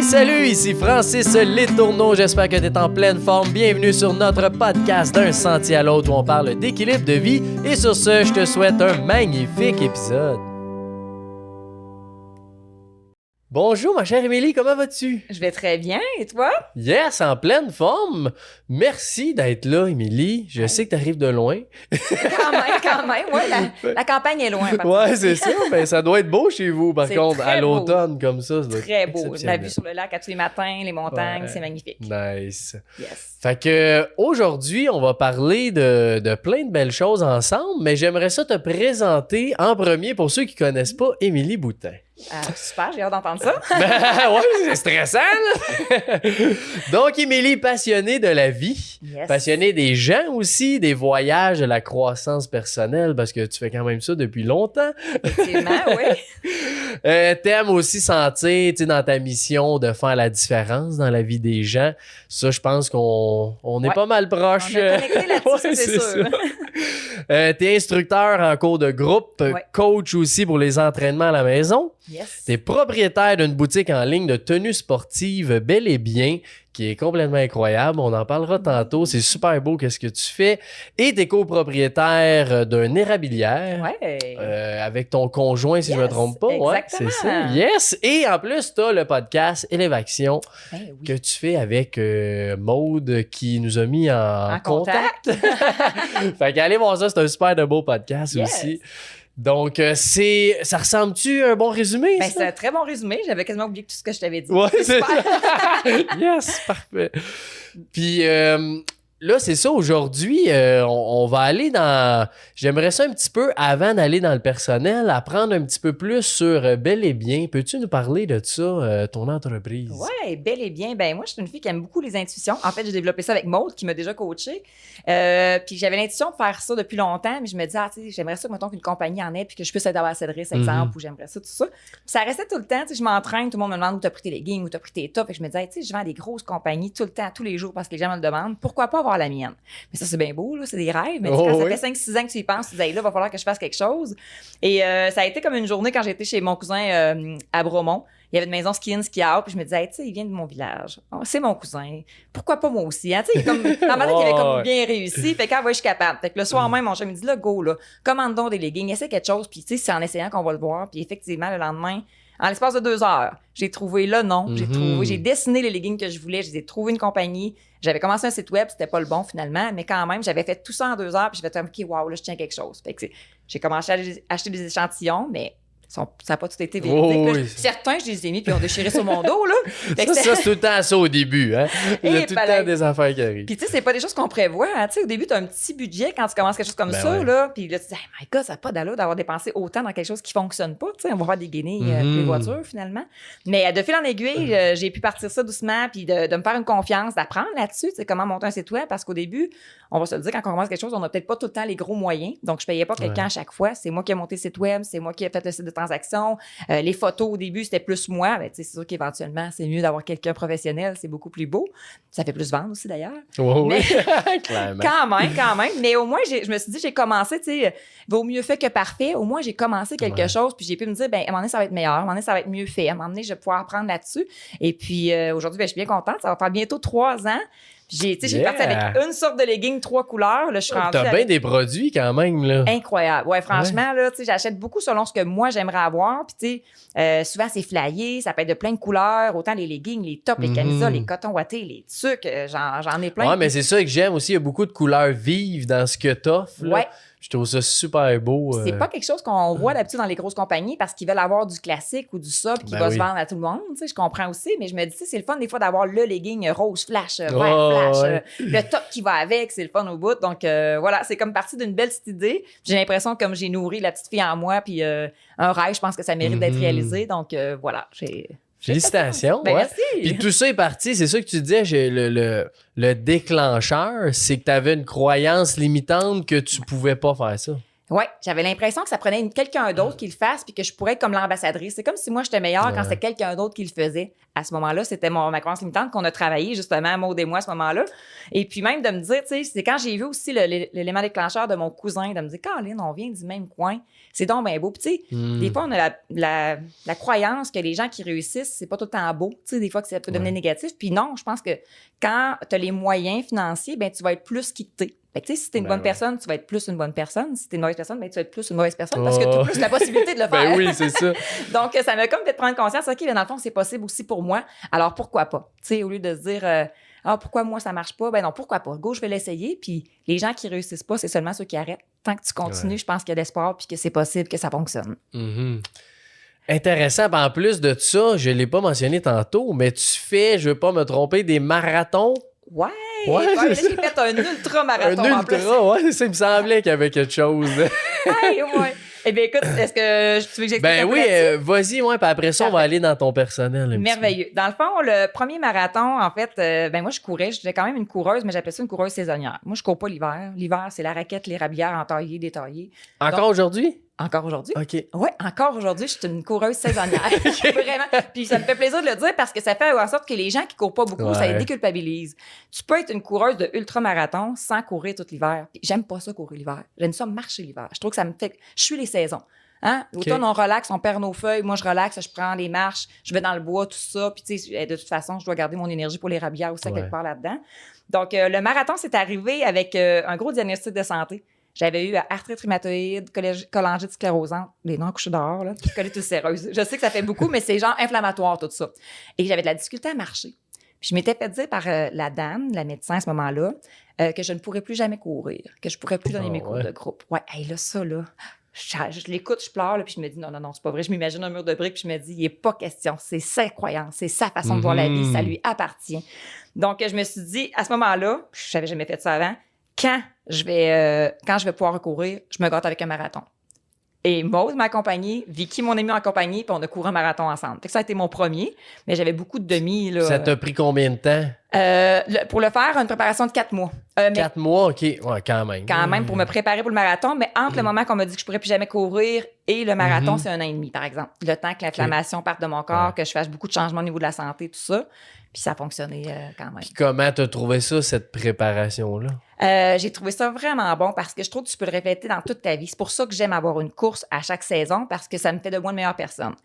Hey, salut, ici Francis Letourneau, j'espère que tu es en pleine forme. Bienvenue sur notre podcast d'un sentier à l'autre où on parle d'équilibre de vie. Et sur ce, je te souhaite un magnifique épisode. Bonjour ma chère Émilie, comment vas-tu? Je vais très bien, et toi? Yes, en pleine forme. Merci d'être là, Émilie. Je sais que tu arrives de loin. Quand même, ouais, la campagne est loin. Ouais, c'est ça. Ben, ça doit être beau chez vous, par C'est contre, à très beau. l'automne comme ça. Doit être Très beau. La exceptionnel. vue sur le lac à tous les matins, les montagnes, Ouais. c'est magnifique. Nice. Yes. Fait que aujourd'hui, on va parler de plein de belles choses ensemble, mais j'aimerais ça te présenter en premier pour ceux qui connaissent pas Émilie Boutin. Super, j'ai hâte d'entendre ça. Ben ouais, c'est stressant, là. Donc, Émilie, passionnée de la vie, Yes. passionnée des gens aussi, des voyages, de la croissance personnelle, parce que tu fais quand même ça depuis longtemps. Effectivement, oui. T'aimes aussi sentir, tu sais, dans ta mission de faire la différence dans la vie des gens. Ça, je pense qu'on est Ouais. pas mal proches. On est connectés là-dessus, Ouais, ça, c'est sûr. T'es instructeur en cours de groupe, Ouais. coach aussi pour les entraînements à la maison. Yes. T'es propriétaire d'une boutique en ligne de tenues sportives Bel et Bien, qui est complètement incroyable. On en parlera tantôt. C'est super beau qu'est-ce que tu fais. Et t'es copropriétaire d'une érablière. Ouais. Avec ton conjoint, si je me Yes, trompe pas. Ouais, c'est exactement. ça. Yes! Et en plus, t'as le podcast Élévation Ben oui. que tu fais avec Maude qui nous a mis en contact. Fait qu'allez voir ça, c'est un super de beau podcast Yes. aussi. Donc, ça ressemble-tu à un bon résumé? Ben, ça? c'est un très bon résumé. J'avais quasiment oublié tout ce que je t'avais dit. Ouais, c'est super. Yes, parfait. Puis là, c'est ça, aujourd'hui, on va aller dans... J'aimerais ça un petit peu, avant d'aller dans le personnel, apprendre un petit peu plus sur Bel et Bien. Peux-tu nous parler de ça, ton entreprise? Ouais, bel et bien. Ben moi, je suis une fille qui aime beaucoup les intuitions. En fait, j'ai développé ça avec Maude, qui m'a déjà coachée. Puis j'avais l'intuition de faire ça depuis longtemps, mais je me disais, tu sais, j'aimerais ça, mettons, qu'une compagnie en ait, puis que je puisse être ambassadrice, exemple, ou j'aimerais ça, tout ça. Puis ça restait tout le temps, tu sais, je m'entraîne, tout le monde me demande où t'as pris tes leggings, où t'as pris tes tops. Fait que je me disais, tu sais, je vends à des grosses compagnies tout le temps, tous les jours, parce que les gens me le demandent. Pourquoi pas avoir la mienne? Mais ça, c'est bien beau, là, c'est des rêves. Mais tu sais, quand ça fait 5-6 ans que tu y penses, tu dis, hey, là, va falloir que je fasse quelque chose. Et ça a été comme une journée quand j'étais chez mon cousin à Bromont. Il y avait une maison ski in, ski out, puis je me disais, hey, tu sais, il vient de mon village. Oh, c'est mon cousin. Pourquoi pas moi aussi? Hein? Tu sais, comme, dans ma tête, il avait comme bien réussi. Fait qu'à je suis capable. Fait que le soir même, mon chum me dit, là, go, là, commande donc des leggings, essaie quelque chose, puis tu sais, c'est en essayant qu'on va le voir. Puis effectivement, le lendemain, en l'espace de 2 heures, j'ai trouvé le nom, j'ai dessiné les leggings que je voulais, j'ai trouvé une compagnie. J'avais commencé un site web, c'était pas le bon finalement, mais quand même, j'avais fait tout ça en 2 heures, puis j'ai fait, OK, wow, là, je tiens quelque chose. Fait que j'ai commencé à acheter des échantillons, mais ça n'a pas tout été véridique. Oh, là. oui. Certains, je les ai mis, puis ils ont déchiré sur mon dos, là. Fait que Ça, c'est tout le temps ça au début. Hein? Il y a Et tout le pareil. temps des affaires qui arrivent. Puis, tu sais, c'est pas des choses qu'on prévoit. Hein. Tu sais, au début, tu as un petit budget quand tu commences quelque chose comme Ben ça, ouais. là. Puis là, tu te dis, hey, my God, ça n'a pas d'allure d'avoir dépensé autant dans quelque chose qui fonctionne pas. Tu sais, on va voir des guenilles pour les voitures, finalement. Mais de fil en aiguille, j'ai pu partir ça doucement, puis de me faire une confiance, d'apprendre là-dessus, tu sais, comment monter un site web. Parce qu'au début, on va se le dire, quand on commence quelque chose, on n'a peut-être pas tout le temps les gros moyens. Donc, je payais pas quelqu'un à chaque fois. C'est moi qui ai monté le site web, c'est moi qui ai fait le site de transaction. Les photos, au début, c'était plus moi. Ben, tu sais, c'est sûr qu'éventuellement, c'est mieux d'avoir quelqu'un professionnel, c'est beaucoup plus beau. Ça fait plus vendre aussi, d'ailleurs. Oui, Mais- clairement. Quand même. Mais au moins, je me suis dit, j'ai commencé, tu sais, vaut mieux fait que parfait. Au moins, j'ai commencé quelque chose, puis j'ai pu me dire, ben, à un moment donné, ça va être meilleur. À un moment donné, ça va être mieux fait. À un moment donné, je vais pouvoir apprendre là-dessus. Et puis, aujourd'hui, ben, je suis bien contente. Ça va faire bientôt 3 ans. J'ai parti avec une sorte de legging, 3 couleurs. Là, je suis rendue T'as bien avec... des produits quand même, là. Incroyable. Ouais, franchement, là, tu sais, j'achète beaucoup selon ce que moi, j'aimerais avoir. Puis, tu sais, souvent, c'est flyé. Ça peut être de plein de couleurs. Autant les leggings, les tops, les camisoles, les cotons ouatés, les tucs. J'en ai plein. Ouais, mais c'est ça que j'aime aussi. Il y a beaucoup de couleurs vives dans ce que t'offres. là. Ouais. Je trouve ça super beau. C'est pas quelque chose qu'on voit d'habitude dans les grosses compagnies parce qu'ils veulent avoir du classique ou du soft qui Ben va oui. se vendre à tout le monde. Tu sais, je comprends aussi, mais je me dis, tu sais, c'est le fun des fois d'avoir le legging rose flash, vert Oh, flash, ouais. le top qui va avec, c'est le fun au bout. Donc voilà, c'est comme parti d'une belle petite idée. J'ai l'impression comme j'ai nourri la petite fille en moi, puis un rêve, je pense que ça mérite d'être réalisé. Donc voilà, Félicitations. Ben, ouais. merci. Puis tout ça est parti, c'est ça que tu disais, le déclencheur, c'est que tu avais une croyance limitante que tu pouvais pas faire ça. Oui, j'avais l'impression que ça prenait quelqu'un d'autre qui le fasse puis que je pourrais être comme l'ambassadrice. C'est comme si moi, j'étais meilleure quand c'était quelqu'un d'autre qui le faisait. À ce moment-là, c'était ma croyance limitante qu'on a travaillé, justement, Maud et moi, à ce moment-là. Et puis même de me dire, tu sais, c'est quand j'ai vu aussi l'élément déclencheur de mon cousin, de me dire, Caroline, on vient du même coin. C'est donc bien beau. Puis tu sais, des fois, on a la croyance que les gens qui réussissent, c'est pas tout le temps beau. Tu sais, des fois, que ça peut devenir négatif. Puis non, je pense que quand tu as les moyens financiers, ben tu vas être plus qui que t'es. Fait que, tu sais, si t'es une bonne personne, tu vas être plus une bonne personne. Si t'es une mauvaise personne, ben, tu vas être plus une mauvaise personne parce que tu as plus la possibilité de le faire. Ben oui, c'est ça. Donc, ça m'a comme fait prendre conscience, OK, ben, dans le fond, c'est possible aussi pour moi. Alors, pourquoi pas? Tu sais, au lieu de se dire, pourquoi moi, ça marche pas? Ben non, pourquoi pas? Go, je vais l'essayer. Puis, les gens qui réussissent pas, c'est seulement ceux qui arrêtent. Tant que tu continues, je pense qu'il y a de l'espoir puis que c'est possible que ça fonctionne. Intéressant. En plus de ça, je l'ai pas mentionné tantôt, mais tu fais, je veux pas me tromper, des marathons. Ouais, c'est j'ai fait un ultra-marathon un en plus. ouais, ça il me semblait qu'il y avait quelque chose. Hey, ouais. Eh bien, écoute, est-ce que tu veux que j'explique Ben un peu oui, là-dessus? vas-y, ouais, puis après ça, on va aller dans ton personnel. Merveilleux. Dans le fond, le premier marathon, en fait, ben moi, je courais. J'étais quand même une coureuse, mais j'appelais ça une coureuse saisonnière. Moi, je cours pas l'hiver. L'hiver, c'est la raquette, l'érablière entaillée, détaillée. Encore aujourd'hui? Encore aujourd'hui? OK. Oui, encore aujourd'hui, je suis une coureuse saisonnière. Vraiment. Puis ça me fait plaisir de le dire parce que ça fait en sorte que les gens qui courent pas beaucoup, ça les déculpabilise. Tu peux être une coureuse de ultramarathon sans courir tout l'hiver. Puis j'aime pas ça courir l'hiver. J'aime ça marcher l'hiver. Je trouve que ça me fait... Je suis les saisons. Hein? L'automne, on relaxe, on perd nos feuilles. Moi, je relaxe, je prends les marches, je vais dans le bois, tout ça. Puis, tu sais, de toute façon, je dois garder mon énergie pour les rabières aussi, quelque part là-dedans. Donc, le marathon, c'est arrivé avec un gros diagnostic de santé. J'avais eu arthrite rhumatoïde, cholangite sclérosante, les noms couchés dehors, là, puis cholétostérose. Je sais que ça fait beaucoup, mais c'est genre inflammatoire, tout ça. Et j'avais de la difficulté à marcher. Puis je m'étais fait dire par la dame, la médecin à ce moment-là, que je ne pourrais plus jamais courir, que je ne pourrais plus donner mes cours de groupe. Ouais, hey, là, ça, là... Je l'écoute, je pleure, là, puis je me dis non, c'est pas vrai. Je m'imagine un mur de briques, puis je me dis, il n'est pas question. C'est sa croyance, c'est sa façon de voir la vie, ça lui appartient. Donc, je me suis dit, à ce moment-là, je n'avais jamais fait ça avant, quand je vais pouvoir recourir, je me gâte avec un marathon. Et Maud m'a accompagnée, Vicky, mon amie, m'a accompagnée, puis on a couru un marathon ensemble. Fait que ça a été mon premier, mais j'avais beaucoup de demi. Là, ça t'a pris combien de temps? Pour le faire, une préparation de 4 mois. 4 mois, OK. Ouais, quand même. Quand même, pour me préparer pour le marathon, mais entre le moment qu'on m'a dit que je pourrais plus jamais courir et le marathon, c'est 1 an et demi, par exemple. Le temps que l'inflammation parte de mon corps, que je fasse beaucoup de changements au niveau de la santé, tout ça. Puis ça a fonctionné quand même. Puis comment t'as trouvé ça, cette préparation-là? J'ai trouvé ça vraiment bon parce que je trouve que tu peux le répéter dans toute ta vie. C'est pour ça que j'aime avoir une course à chaque saison parce que ça me fait de moi une meilleure personne.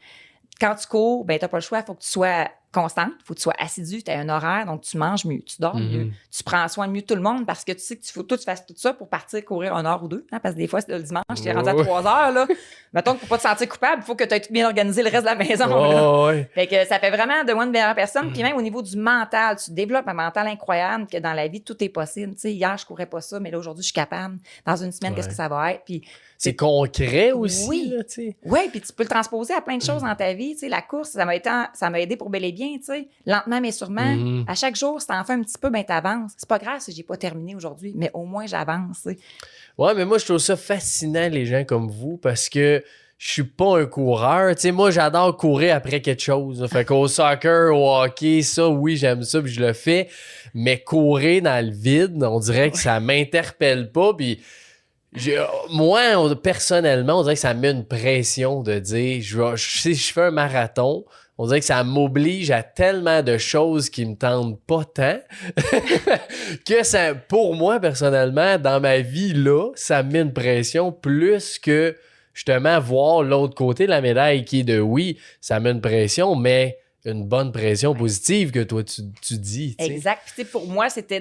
Quand tu cours, ben t'as pas le choix, il faut que tu sois constante, il faut que tu sois assidu, tu as un horaire, donc tu manges mieux, tu dors mieux, tu prends soin de mieux tout le monde parce que tu sais que faut que tu fasses tout ça pour partir courir 1 heure ou 2, hein, parce que des fois, c'est le dimanche, tu es rendu à 3 heures, là. Mettons que pour pas te sentir coupable, il faut que tu aies tout bien organisé le reste de la maison. Fait que ça fait vraiment de moi une meilleure personne. Puis même au niveau du mental, tu développes un mental incroyable que dans la vie, tout est possible. Tu sais, hier, je courais pas ça, mais là, aujourd'hui, je suis capable. Dans une semaine, qu'est-ce que ça va être? Puis c'est concret aussi. Oui, là, tu sais. Oui, puis tu peux le transposer à plein de choses dans ta vie. Tu sais, la course, ça m'a aidé pour bel et bien, tu sais. Lentement, mais sûrement. À chaque jour, si t'en fais un petit peu, ben t'avances. C'est pas grave si j'ai pas terminé aujourd'hui, mais au moins, j'avance, tu sais. Ouais, mais moi, je trouve ça fascinant, les gens comme vous, parce que je suis pas un coureur. Tu sais, moi, j'adore courir après quelque chose. Fait qu'au soccer, au hockey, ça, oui, j'aime ça, puis je le fais. Mais courir dans le vide, on dirait que ça m'interpelle pas, puis... moi, personnellement, on dirait que ça me met une pression de dire, si je fais un marathon, on dirait que ça m'oblige à tellement de choses qui me tentent pas tant que ça, pour moi, personnellement, dans ma vie, là, ça me met une pression plus que, justement, voir l'autre côté de la médaille qui est de oui, ça met une pression, mais une bonne pression positive que toi, tu dis. T'sais. Exact. Puis, pour moi, c'était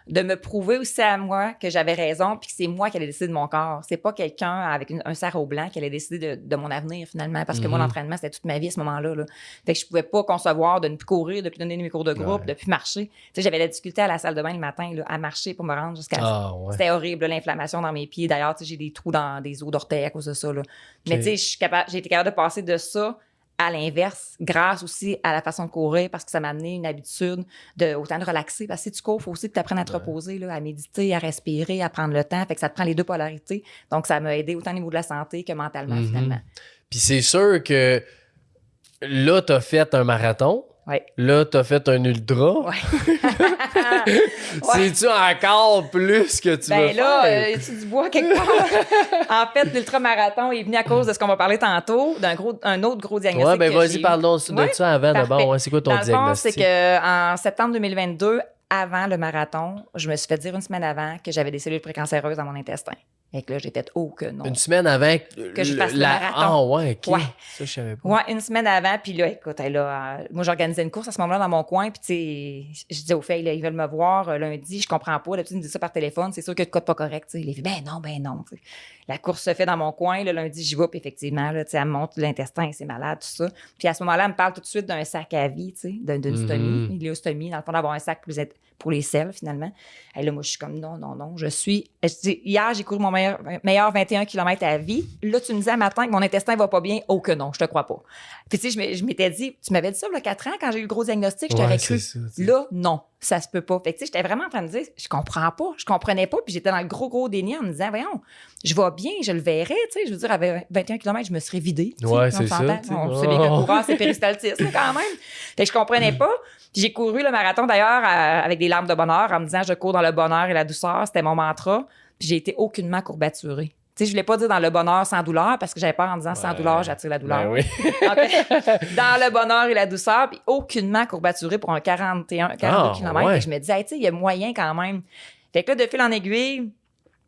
de me prouver aussi à moi que j'avais raison puis que c'est moi qui allais décider de mon corps. C'est pas quelqu'un avec un sarrau blanc qui allait décider de mon avenir, finalement, parce que moi, l'entraînement, c'était toute ma vie à ce moment-là. Là. Fait que je pouvais pas concevoir de ne plus courir, de ne plus donner mes cours de groupe, de plus marcher. Tu sais, j'avais la difficulté à la salle de bain le matin là, à marcher pour me rendre jusqu'à ça. C'était horrible, l'inflammation dans mes pieds. D'ailleurs, tu sais, j'ai des trous dans des os d'orteils à cause de ça. Là. Mais tu sais, j'ai été capable de passer de ça à l'inverse, grâce aussi à la façon de courir, parce que ça m'a amené une habitude autant de relaxer. Parce que si tu cours, il faut aussi que tu apprennes à te reposer, là, à méditer, à respirer, à prendre le temps. Fait que ça te prend les deux polarités. Donc, ça m'a aidé autant au niveau de la santé que mentalement, finalement. Puis c'est sûr que là, tu as fait un marathon. Ouais. Là, t'as fait un ultra. Ouais. C'est-tu encore plus que tu veux Ben là, faire? y a-tu du bois quelque part? En fait, l'ultramarathon est venu à cause de ce qu'on va parler tantôt, un autre gros diagnostic. Ouais, ben que vas-y, j'ai eu. parlons de Ouais, ça avant parfait. d'abord. Ouais, c'est quoi ton Dans le fond, diagnostic? c'est qu'en septembre 2022, avant le marathon, je me suis fait dire une semaine avant que j'avais des cellules précancéreuses dans mon intestin. Et que là, j'ai fait « Oh, que non! » Une semaine avant Que je fasse le marathon. Ah ouais, OK. Ouais. Ça, je savais pas. Ouais, une semaine avant, puis là, écoute, moi, j'organisais une course à ce moment-là dans mon coin, puis tu sais, je disais aux filles, là, ils veulent me voir lundi, je comprends pas, d'habitude, ils me disent ça par téléphone, c'est sûr qu'il y a de quoi de pas correct, tu sais. Les filles, ben non, tu sais. La course se fait dans mon coin, le lundi, j'y vais, puis effectivement, là, tu sais, elle me montre l'intestin, c'est malade, tout ça. Puis à ce moment-là, elle me parle tout de suite d'un sac à vie, tu sais, d'une stomie, iléostomie, dans le fond, d'avoir un sac pour les selles, finalement. Et là, moi, je suis comme, non, je dis, hier, j'ai couru mon meilleur 21 km à vie. Là, tu me disais un matin que mon intestin va pas bien. Oh que non, je te crois pas. Puis tu sais, je m'étais dit, tu m'avais dit ça il y a 4 ans, quand j'ai eu le gros diagnostic, je t'aurais cru. Ça, là, non, ça se peut pas. Fait que tu sais, j'étais vraiment en train de dire, je comprenais pas. Puis j'étais dans le gros déni en me disant, voyons, je vais bien, je le verrai, tu sais. Je veux dire, avec 21 km, je me serais vidée. Ouais, c'est ça. On sait bien qu'un coureur, c'est péristaltisme, quand même. Fait que je comprenais pas. Puis j'ai couru le marathon, d'ailleurs, avec des larmes de bonheur, en me disant, je cours dans le bonheur et la douceur. C'était mon mantra. Puis j'ai été aucunement courbaturée. Tu sais, je voulais pas dire dans le bonheur sans douleur, parce que j'avais peur en disant sans douleur, j'attire la douleur. Ben oui. Dans le bonheur et la douceur, puis aucunement courbaturée pour un 42 km. Ouais. Et je me disais, hey, tu sais, il y a moyen quand même. Fait que là, de fil en aiguille,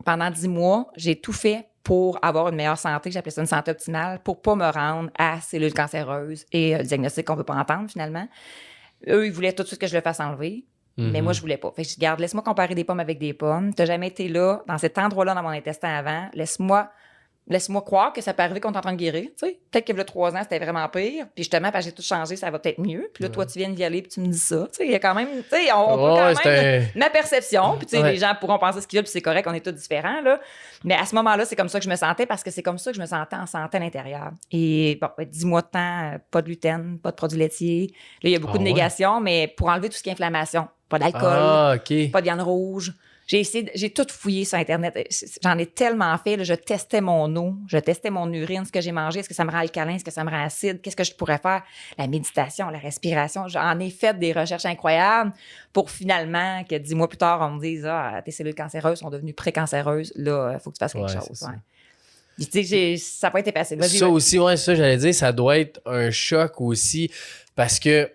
pendant 10 mois, j'ai tout fait pour avoir une meilleure santé. J'appelais ça une santé optimale, pour pas me rendre à cellules cancéreuses et le diagnostic qu'on veut pas entendre, finalement. Eux, ils voulaient tout de suite que je le fasse enlever. Mais moi, je voulais pas. Fait que je dis, garde, laisse-moi comparer des pommes avec des pommes. T'as jamais été là, dans cet endroit-là, dans mon intestin avant. Laisse-moi croire que ça peut arriver qu'on est en train de guérir. Tu sais, peut-être que il y a 3 ans, c'était vraiment pire. Puis justement, parce que j'ai tout changé, ça va peut-être mieux. Puis là, toi, tu viens d'y aller, puis tu me dis ça. Tu sais, il y a quand même, tu sais, on peut quand même ma perception. Puis tu sais, les gens pourront penser ce qu'ils veulent, puis c'est correct, on est tous différents là. Mais à ce moment-là, c'est comme ça que je me sentais, parce que c'est comme ça que je me sentais en santé à l'intérieur. Et bon, 10 mois de temps, pas de gluten, pas de produits laitiers. Là, il y a beaucoup de négations, mais pour enlever tout ce qui est inflammation, pas d'alcool, pas de viande rouge. J'ai tout fouillé sur Internet. J'en ai tellement fait. Là, je testais mon eau, je testais mon urine, ce que j'ai mangé, est-ce que ça me rend alcalin, est-ce que ça me rend acide, qu'est-ce que je pourrais faire? La méditation, la respiration. J'en ai fait des recherches incroyables pour finalement que 10 mois plus tard, on me dise « Ah, tes cellules cancéreuses sont devenues précancéreuses. Là, il faut que tu fasses quelque chose. » Tu sais, ça n'a pas été facile. Ça aussi, ça, j'allais dire, ça doit être un choc aussi, parce que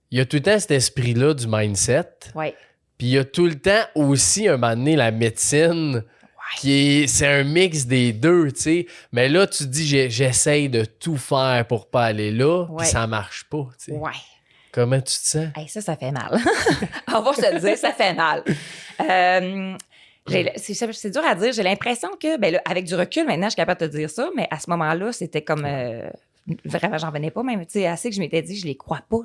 il y a tout le temps cet esprit-là du mindset. Ouais. Puis il y a tout le temps aussi, un moment donné, la médecine, c'est un mix des deux, tu sais. Mais là, tu te dis, j'essaye de tout faire pour pas aller là, puis ça marche pas, tu sais. Ouais. Comment tu te sens? Hey, ça fait mal. On va se le dire, ça fait mal. C'est dur à dire. J'ai l'impression que, ben là, avec du recul, maintenant, je suis capable de te dire ça, mais à ce moment-là, c'était comme... vraiment, j'en venais pas, même, tu sais, assez que je m'étais dit, je les crois pas.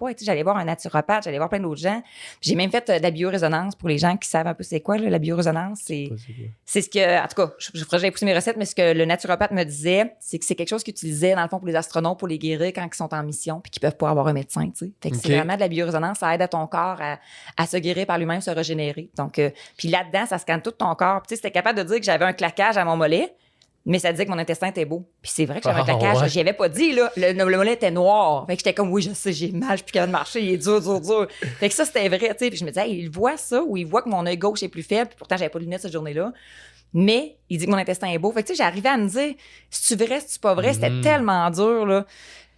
Et tu sais, j'allais voir un naturopathe, j'allais voir plein d'autres gens. Puis j'ai même fait de la biorésonance pour les gens qui savent un peu c'est quoi, là, la biorésonance. C'est ce que, en tout cas, j'avais poussé mes recettes, mais ce que le naturopathe me disait, c'est que c'est quelque chose qu'ils utilisaient, dans le fond, pour les astronautes, pour les guérir quand ils sont en mission, puis qu'ils peuvent pas avoir un médecin, tu sais. Fait que c'est vraiment de la biorésonance, ça aide à ton corps à se guérir par lui-même, se régénérer. Donc, puis là-dedans, ça scanne tout ton corps. Puis tu sais, c'était capable de dire que j'avais un claquage à mon mollet, mais ça disait que mon intestin était beau. Puis c'est vrai que j'avais un claquage. J'y avais pas dit, là. Le mollet était noir. Fait que j'étais comme, oui, je sais, j'ai mal, je suis plus capable de marcher, il est dur. Fait que ça, c'était vrai, tu sais. Puis je me disais, hey, il voit ça, ou il voit que mon œil gauche est plus faible, puis pourtant, j'avais pas de lunettes cette journée-là. Mais il dit que mon intestin est beau. Fait que tu sais, j'arrivais à me dire, c'est-tu vrai, c'est-tu pas vrai? C'était tellement dur, là.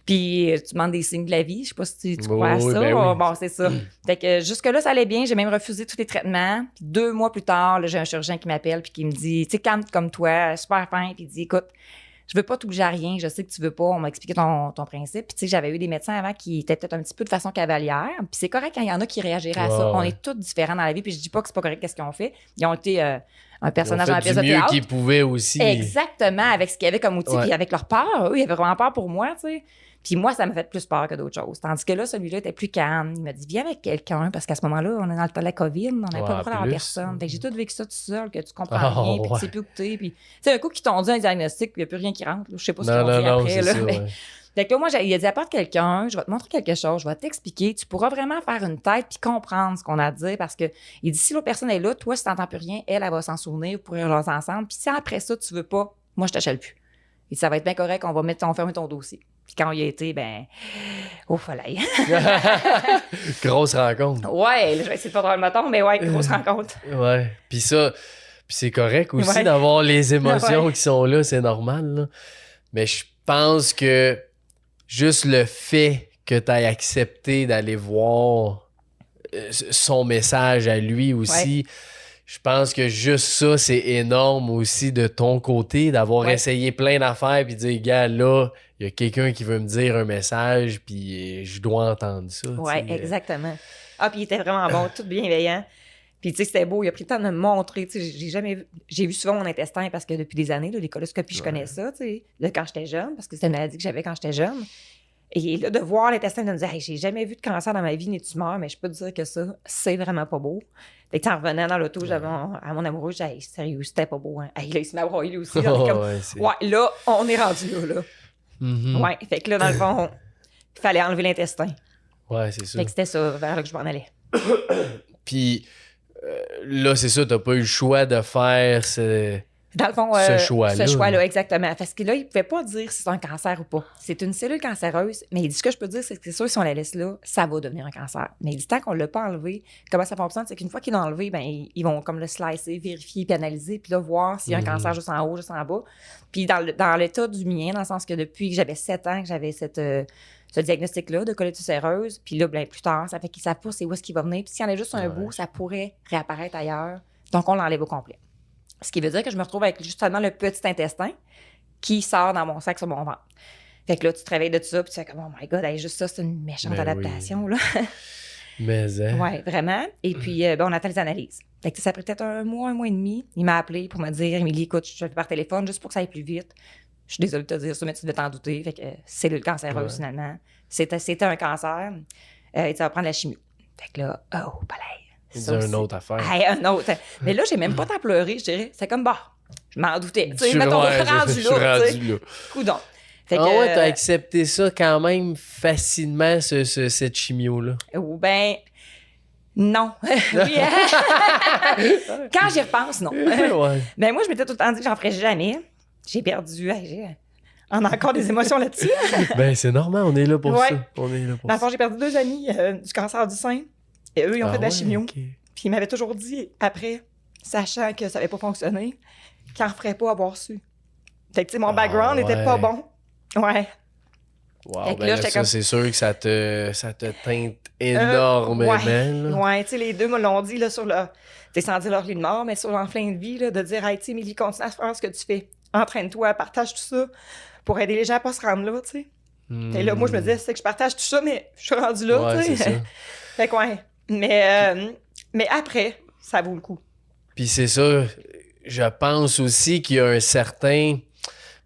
Puis tu demandes des signes de la vie. Je sais pas si tu crois à ça. Ben oui. Bon, c'est ça. Fait que jusque-là, ça allait bien. J'ai même refusé tous les traitements. Puis 2 mois plus tard, là, j'ai un chirurgien qui m'appelle puis qui me dit, tu sais, calme comme toi, super fin. Puis il dit, écoute, je veux pas t'obliger à rien. Je sais que tu veux pas. On m'a expliqué ton principe. Puis tu sais, j'avais eu des médecins avant qui étaient peut-être un petit peu de façon cavalière. Puis c'est correct quand il y en a qui réagiraient à ça. On est tous différents dans la vie. Puis je dis pas que c'est pas correct qu'est-ce qu'ils ont fait. Ils ont été un personnage dans la pièce de théâtre. Du mieux qu'ils pouvaient aussi. Exactement, avec ce qu'il y avait comme outil. Puis avec leur peur. Eux, ils avaient vraiment peur pour moi, tu sais. Puis moi, ça m'a fait plus peur que d'autres choses. Tandis que là, celui-là était plus calme. Il m'a dit, viens avec quelqu'un, parce qu'à ce moment-là, on est dans le temps de la COVID, on n'avait pas le droit d'avoir personne. Fait que j'ai tout vécu ça tout seul, que tu comprends rien, puis tu sais plus écouter. Puis, tu sais, un coup qu'ils t'ont dit un diagnostic, puis il n'y a plus rien qui rentre. Je sais pas ce qu'ils ont fait après. Là, fait que là, moi, il a dit, apporte quelqu'un, je vais te montrer quelque chose, je vais t'expliquer. Tu pourras vraiment faire une tête puis comprendre ce qu'on a à dire, parce que il dit, si l'autre personne est là, toi, si tu n'entends plus rien, elle va s'en souvenir, vous pourrez relancer ensemble. Puis si après ça, tu veux pas, moi, je t'achète plus. Et ça va être bien correct, on va fermer ton dossier. Puis quand il y a été, au soleil. Grosse rencontre. Ouais, là, je vais essayer de pas droit le bâton, mais ouais, grosse rencontre. Ouais. Puis ça, c'est correct aussi Ouais. d'avoir les émotions Ouais. qui sont là, c'est normal. Là. Mais je pense que juste le fait que tu aies accepté d'aller voir son message à lui aussi, je pense que juste ça, c'est énorme aussi de ton côté, d'avoir essayé plein d'affaires puis de dire, gars, là, il y a quelqu'un qui veut me dire un message puis je dois entendre ça. Ouais, t'sais. exactement. Ah, puis il était vraiment bon, tout bienveillant. Puis, tu sais, c'était beau. Il a pris le temps de me montrer. Tu sais, j'ai vu souvent mon intestin parce que depuis des années, là, les coloscopies, je connais ça, tu sais, de quand j'étais jeune, parce que c'était une maladie que j'avais quand j'étais jeune. Et là, de voir l'intestin, de me dire, hey, j'ai jamais vu de cancer dans ma vie ni de tumeur, mais je peux te dire que ça, c'est vraiment pas beau. Fait que, en revenant dans l'auto, j'avais à mon amoureux, j'ai dit, hey, sérieux, c'était pas beau, hein. Hey, là, il se m'a broyé lui aussi. Là, ouais, là, on est rendu là. Mm-hmm. Ouais, fait que là, dans le fond, il fallait enlever l'intestin. Ouais, c'est ça. Fait que c'était ça, vers là que je m'en allais. Puis là, c'est ça, t'as pas eu le choix de faire Dans le fond, ce choix-là. Ce choix-là, exactement. Parce que là, il ne pouvait pas dire si c'est un cancer ou pas. C'est une cellule cancéreuse, mais il dit ce que je peux dire, c'est que c'est sûr, si on la laisse là, ça va devenir un cancer. Mais il dit tant qu'on ne l'a pas enlevé, comment ça fonctionne, c'est qu'une fois qu'ils l'ont enlevé, ils vont comme le slicer, vérifier, puis analyser, puis là, voir s'il y a un cancer juste en haut, juste en bas. Puis dans l'état du mien, dans le sens que depuis que j'avais 7 ans, que j'avais ce diagnostic-là de colitis ulcéreuse, puis là, plus tard, ça fait qu'ils ne savent pas c'est où est-ce qu'il va venir. Puis s'il y en a juste un bout, ça pourrait réapparaître ailleurs. Donc, on l'enlève au complet. Ce qui veut dire que je me retrouve avec justement le petit intestin qui sort dans mon sac sur mon ventre. Fait que là, tu te réveilles de tout ça, puis tu fais comme, oh my God, hey, juste ça, c'est une méchante adaptation, là. Mais, hein. Oui, vraiment. Et puis, on attend les analyses. Fait que ça a pris peut-être un mois et demi. Il m'a appelé pour me dire, Émilie, écoute, je te fais par téléphone juste pour que ça aille plus vite. Je suis désolée de te dire ça, mais tu devais t'en douter. Fait que cellule cancéreuse, finalement. C'était un cancer. Et tu vas prendre la chimio. Fait que là, oh, palais. C'est une autre affaire. Hey, un autre. Mais là, j'ai même pas tant pleuré, je dirais. C'est comme, bah, je m'en doutais. Tu sais, Je mettons, suis rendu là. Coudon. Fait que, t'as accepté ça quand même facilement, cette chimio-là. Ou non. Oui, hein? Quand j'y repense, non. Ouais. Ben moi, je m'étais tout le temps dit que j'en ferais jamais. J'ai perdu. On a encore des émotions là-dessus. C'est normal, on est là pour ça. On est là pour dans le fond, j'ai perdu 2 amis du cancer du sein. Et eux, ils ont fait de la chimio. Okay. Puis ils m'avaient toujours dit, après, sachant que ça n'avait pas fonctionné, qu'ils n'en referaient pas avoir su. Fait que, tu sais, mon background n'était pas bon. Ouais. Wow, là, ça, c'est sûr que ça te teinte énormément. Ouais, tu sais, les deux me l'ont dit, là, sur le... Tu sais, sans dire leur lit de mort, mais sur l'enflin de vie, là, de dire, hey, tu sais, Émilie, continue à faire ce que tu fais. Entraîne-toi, partage tout ça pour aider les gens à pas se rendre là, tu sais. Et là, moi, je me disais, c'est que je partage tout ça, mais je suis rendue là, tu sais. C'est ça. Fait que, ouais. Mais après, ça vaut le coup. Puis c'est ça, je pense aussi qu'il y a un certain...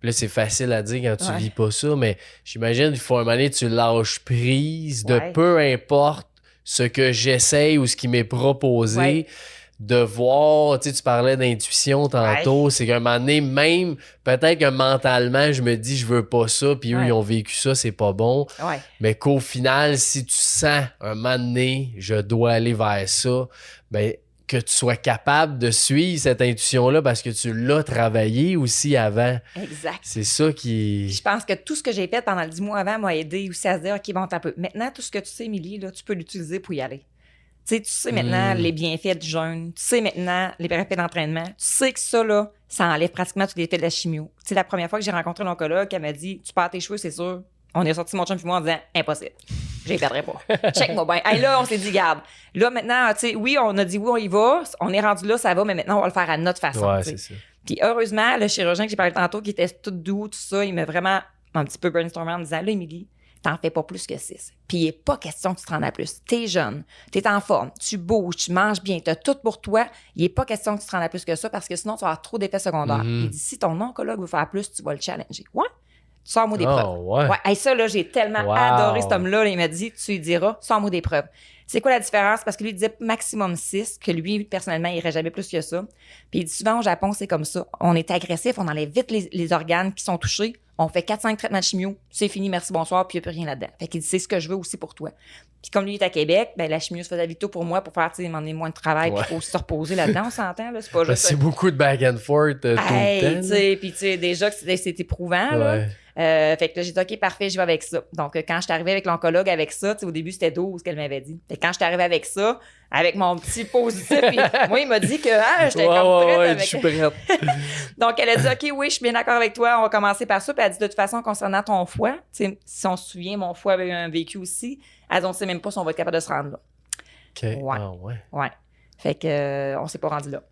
Là, c'est facile à dire quand tu vis pas ça, mais j'imagine qu'il faut un moment donné, tu lâches prise de peu importe ce que j'essaye ou ce qui m'est proposé, de voir, tu parlais d'intuition tantôt, c'est qu'à un moment donné, même, peut-être que mentalement, je me dis, je veux pas ça, puis eux, ils ont vécu ça, c'est pas bon. Mais qu'au final, si tu sens, un moment donné, je dois aller vers ça, que tu sois capable de suivre cette intuition-là parce que tu l'as travaillé aussi avant. Exact. C'est ça qui... Je pense que tout ce que j'ai fait pendant le 10 mois avant m'a aidé aussi à se dire, OK, bon, t'as peu. Maintenant, tout ce que tu sais, Émilie, là, tu peux l'utiliser pour y aller. Tu sais maintenant les bienfaits du jeûne, tu sais maintenant les bienfaits d'entraînement, tu sais que ça, là, ça enlève pratiquement tous les effets de la chimio. Tu sais, la première fois que j'ai rencontré l'oncologue, elle m'a dit, tu perds tes cheveux, c'est sûr. On est sorti mon chum et moi en disant, impossible. Je les perdrai pas. Check-moi bien. Hey, là, on s'est dit, garde. Là, maintenant, tu sais, oui, on a dit, oui, on y va. On est rendu là, ça va, mais maintenant, on va le faire à notre façon. Ouais, c'est ça. Puis heureusement, le chirurgien que j'ai parlé tantôt, qui était tout doux, tout ça, il m'a vraiment un petit peu brainstormé en me disant, là, Émilie, t'en fais pas plus que 6. Puis il n'est pas question que tu te rendes à plus. T'es jeune, t'es en forme, tu bouges, tu manges bien, t'as tout pour toi. Il n'est pas question que tu te rendes à plus que ça parce que sinon, tu vas avoir trop d'effets secondaires. Il dit, si ton oncologue veut faire plus, tu vas le challenger. Ouais. Sors-moi des preuves. Ouais. Hey, ça, là, j'ai tellement adoré cet homme-là. Là, il m'a dit, tu lui diras, sors-moi des preuves. C'est quoi la différence? Parce que lui, il disait maximum 6, que lui, personnellement, il irait jamais plus que ça. Puis il dit souvent au Japon, c'est comme ça. On est agressif, on enlève vite les organes qui sont touchés. On fait 4-5 traitements de chimio, c'est fini, merci, bonsoir, puis il n'y a plus rien là-dedans. Fait qu'il dit, c'est ce que je veux aussi pour toi. Puis comme lui est à Québec, la chimio se faisait vite pour moi pour faire, tu sais, m'emmener moins de travail, puis il faut se reposer là-dedans, on s'entend, là, c'est pas juste... C'est beaucoup de back and forth tout le temps. Tu sais, puis tu sais, déjà que c'est éprouvant, là. Fait que là, j'ai dit, OK, parfait, je vais avec ça. Donc, quand je suis arrivée avec l'oncologue avec ça, au début, c'était 12 qu'elle m'avait dit. Fait que quand je suis arrivée avec ça, avec mon petit positif, puis moi, il m'a dit que j'étais comme prête avec... je suis prête. Donc, elle a dit, OK, oui, je suis bien d'accord avec toi, on va commencer par ça. Puis elle a dit, de toute façon, concernant ton foie, si on se souvient, mon foie avait eu un vécu aussi, elle dit, on ne sait même pas si on va être capable de se rendre là. OK. Ouais. Ah, ouais. Ouais. Fait que on s'est pas rendu là.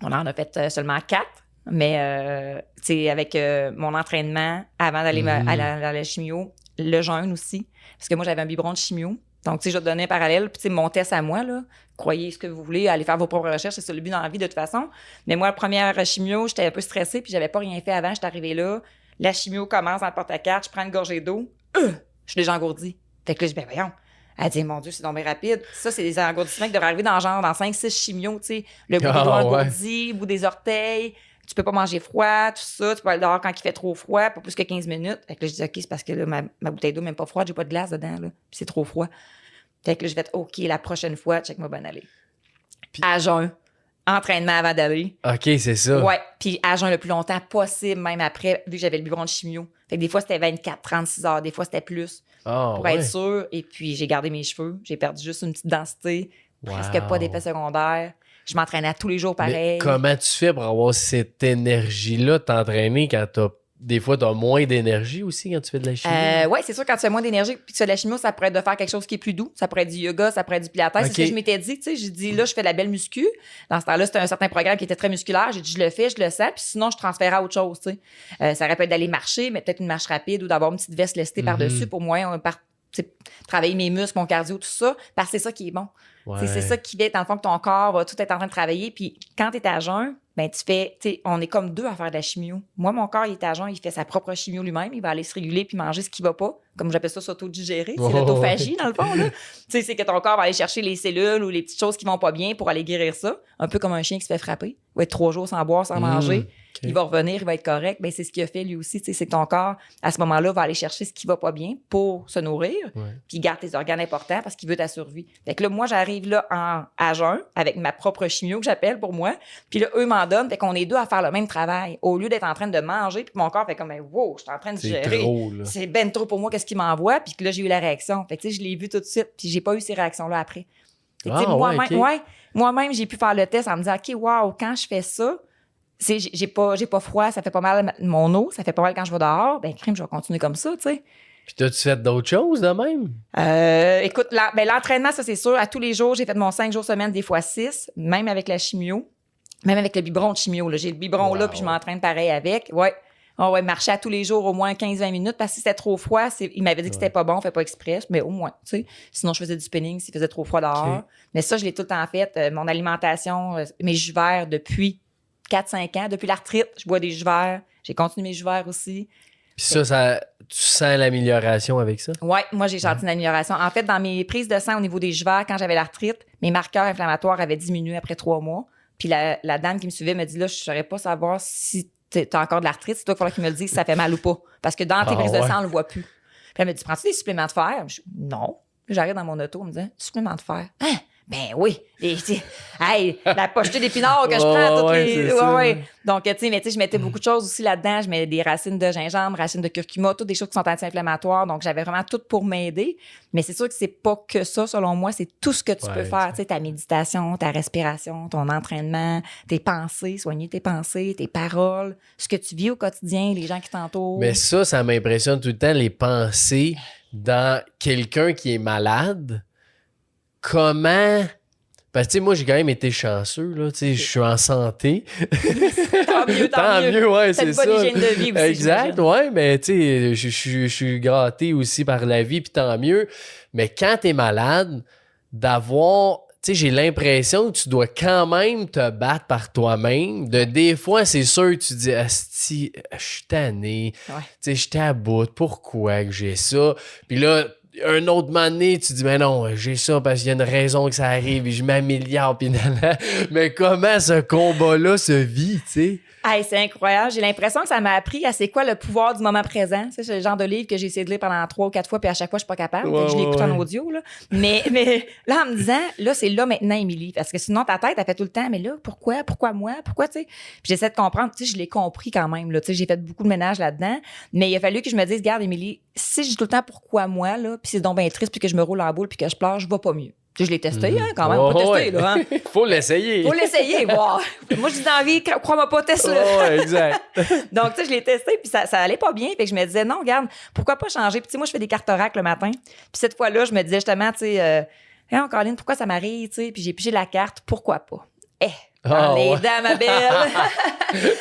On en a fait seulement 4, mais tu sais, avec mon entraînement avant d'aller à la chimio, le jeûne aussi, parce que moi j'avais un biberon de chimio. Donc, tu sais, je vais te donner un parallèle. Puis, tu sais, mon test à moi, là, croyez ce que vous voulez, allez faire vos propres recherches, c'est ça le but dans la vie de toute façon. Mais moi, la première chimio, j'étais un peu stressée, puis j'avais pas rien fait avant, j'étais arrivée là. La chimio commence dans le porte-à-carte, je prends une gorgée d'eau, je suis déjà engourdie. Fait que là, je dis, ben voyons. Elle dit, mon Dieu, c'est donc bien rapide. Ça, c'est des engourdissements qui devraient arriver dans 5-6 chimios, tu sais. Le bout des doigts engourdi, le bout des orteils. Tu peux pas manger froid, tout ça. Tu peux aller dehors quand il fait trop froid, pas plus que 15 minutes. Fait que là, je dis, OK, c'est parce que là, ma bouteille d'eau, même pas froide, j'ai pas de glace dedans, là. Puis c'est trop froid. Fait que là, je vais être, OK, la prochaine fois, check-moi bonne aller. Puis, à jeun, entraînement avant d'aller. OK, c'est ça. Ouais. Puis à jeun le plus longtemps possible, même après, vu que j'avais le biberon de chimio. Fait que des fois, c'était 24, 36 heures. Des fois, c'était plus. Pour être sûr. Et puis, j'ai gardé mes cheveux. J'ai perdu juste une petite densité. Presque pas d'effet secondaire. Je m'entraînais tous les jours pareil. Mais comment tu fais pour avoir cette énergie-là de t'entraîner quand des fois, tu as moins d'énergie aussi quand tu fais de la chimie? Oui, c'est sûr, quand tu as moins d'énergie puis tu fais de la chimio, ça pourrait être de faire quelque chose qui est plus doux. Ça pourrait être du yoga, ça pourrait être du pilates. C'est ce que je m'étais dit. Tu sais, j'ai dit, là, je fais de la belle muscu. Dans ce temps-là, c'était un certain programme qui était très musculaire. J'ai dit, je le fais, je le sens. Puis sinon, je transfère à autre chose. Tu sais. Ça aurait pu être d'aller marcher, mais peut-être une marche rapide ou d'avoir une petite veste lestée par-dessus pour moi, travailler mes muscles, mon cardio, tout ça. Parce que c'est ça qui est bon. Ouais. C'est ça qui fait, dans le fond, que ton corps va tout être en train de travailler. Puis quand tu es à jeun, ben tu fais, tu sais, on est comme deux à faire de la chimio. Moi, mon corps, il est à jeun, il fait sa propre chimio lui-même. Il va aller se réguler puis manger ce qui va pas. Comme j'appelle ça, s'auto-digérer. C'est l'autophagie, dans le fond, là. Tu sais, c'est que ton corps va aller chercher les cellules ou les petites choses qui vont pas bien pour aller guérir ça. Un peu comme un chien qui se fait frapper. Il va être 3 jours sans boire, sans manger. Okay. Il va revenir, il va être correct. Ben, c'est ce qu'il a fait lui aussi. C'est que ton corps, à ce moment-là, va aller chercher ce qui va pas bien pour se nourrir. Ouais. Puis il garde tes organes importants parce qu'il veut ta survie. Fait que là, moi, j'arrive là à jeun avec ma propre chimio que j'appelle pour moi. Puis là, eux m'en donnent. Fait qu'on est deux à faire le même travail. Au lieu d'être en train de manger, puis mon corps fait comme, wow, je suis en train de gérer. C'est ben trop pour moi, qu'est-ce qu'il m'envoie. Puis que là, j'ai eu la réaction. Fait que tu sais, je l'ai vu tout de suite. Puis j'ai pas eu ces réactions-là après. Fait que moi-même, j'ai pu faire le test en me disant, OK, wow, quand je fais ça, j'ai pas froid, ça fait pas mal mon eau, ça fait pas mal quand je vais dehors, ben crime, je vais continuer comme ça, tu sais. Puis t'as-tu fait d'autres choses de même? Écoute, l'entraînement, ça c'est sûr, à tous les jours, j'ai fait mon 5 jours semaine, des fois 6, même avec la chimio, même avec le biberon de chimio, là. J'ai le biberon là, puis je m'entraîne pareil avec, ouais. On va marcher à tous les jours au moins 15-20 minutes parce que si c'était trop froid, il m'avait dit que c'était pas bon, on fait pas express, mais au moins, tu sais. Sinon, je faisais du spinning s'il faisait trop froid dehors. Okay. Mais ça, je l'ai tout le temps fait. Mon alimentation, mes jus verts depuis 4-5 ans. Depuis l'arthrite, je bois des jus verts. J'ai continué mes jus verts aussi. Puis ça, tu sens l'amélioration avec ça? Oui, moi, j'ai senti une amélioration. En fait, dans mes prises de sang au niveau des jus verts, quand j'avais l'arthrite, mes marqueurs inflammatoires avaient diminué après 3 mois. Puis la dame qui me suivait me dit, là, je ne saurais pas savoir si tu as encore de l'arthrite. C'est toi qu'il faudra qu'il me le dise si ça fait mal ou pas. Parce que dans tes prises de sang, on ne le voit plus. Puis elle me dit, prends-tu des suppléments de fer? Je dis, non. J'arrive dans mon auto, on me dit, supplément de fer? Hein? Ben oui. Hey, la pochetée d'épinards que je prends toutes les... Ouais. Donc, tu sais, je mettais beaucoup de choses aussi là-dedans. Je mettais des racines de gingembre, racines de curcuma, toutes des choses qui sont anti-inflammatoires. Donc, j'avais vraiment tout pour m'aider. Mais c'est sûr que c'est pas que ça, selon moi. C'est tout ce que tu peux faire. Tu sais, ta méditation, ta respiration, ton entraînement, tes pensées, soigner tes pensées, tes paroles, ce que tu vis au quotidien, les gens qui t'entourent. Mais ça m'impressionne tout le temps, les pensées dans quelqu'un qui est malade. Comment... Parce que, tu sais, moi, j'ai quand même été chanceux, là. Tu sais, je suis en santé. Tant mieux, ouais, c'est ça. T'as une bonne hygiène de vie aussi. Exact, ouais, mais tu sais, je suis gâté aussi par la vie, puis tant mieux. Mais quand t'es malade, d'avoir... Tu sais, j'ai l'impression que tu dois quand même te battre par toi-même. Des fois, c'est sûr que tu dis, asti, je suis tanné. Tu sais, j'étais à bout. Pourquoi que j'ai ça? Puis là... Un autre moment donné, tu dis, mais non, j'ai ça parce qu'il y a une raison que ça arrive et je m'améliore. Puis mais comment ce combat-là se vit, tu sais? Hey, c'est incroyable. J'ai l'impression que ça m'a appris à c'est quoi le pouvoir du moment présent. C'est le genre de livre que j'ai essayé de lire pendant 3 ou 4 fois, puis à chaque fois, je suis pas capable. Ouais, je l'écoute ouais. en audio, là. Mais là, en me disant, là, c'est là maintenant, Émilie. Parce que sinon, ta tête, elle fait tout le temps, mais là, pourquoi? Pourquoi moi? Pourquoi, tu sais? Puis j'essaie de comprendre. Tu sais, je l'ai compris quand même, là. Tu sais, j'ai fait beaucoup de ménage là-dedans. Mais il a fallu que je me dise, regarde, Émilie, si je dis tout le temps pourquoi moi, là, puis c'est donc bien triste, puis que je me roule en boule, puis que je pleure, je vais pas mieux. Tu sais, je l'ai testé, hein, quand même. Oh, Pas testé, ouais. là, hein. Faut l'essayer. Faut l'essayer, voir. Moi, je dis dans la vie, crois-moi pas, teste-le. Ouais, exact. Donc, tu sais, je l'ai testé, puis ça allait pas bien. Fait que je me disais, non, regarde, pourquoi pas changer? Puis, tu sais, moi, je fais des cartes oracles le matin. Puis, cette fois-là, je me disais justement, tu sais, hey, Caroline, pourquoi ça m'arrive? Tu sais, puis j'ai pigé la carte, pourquoi pas? Dans les dents, ma belle.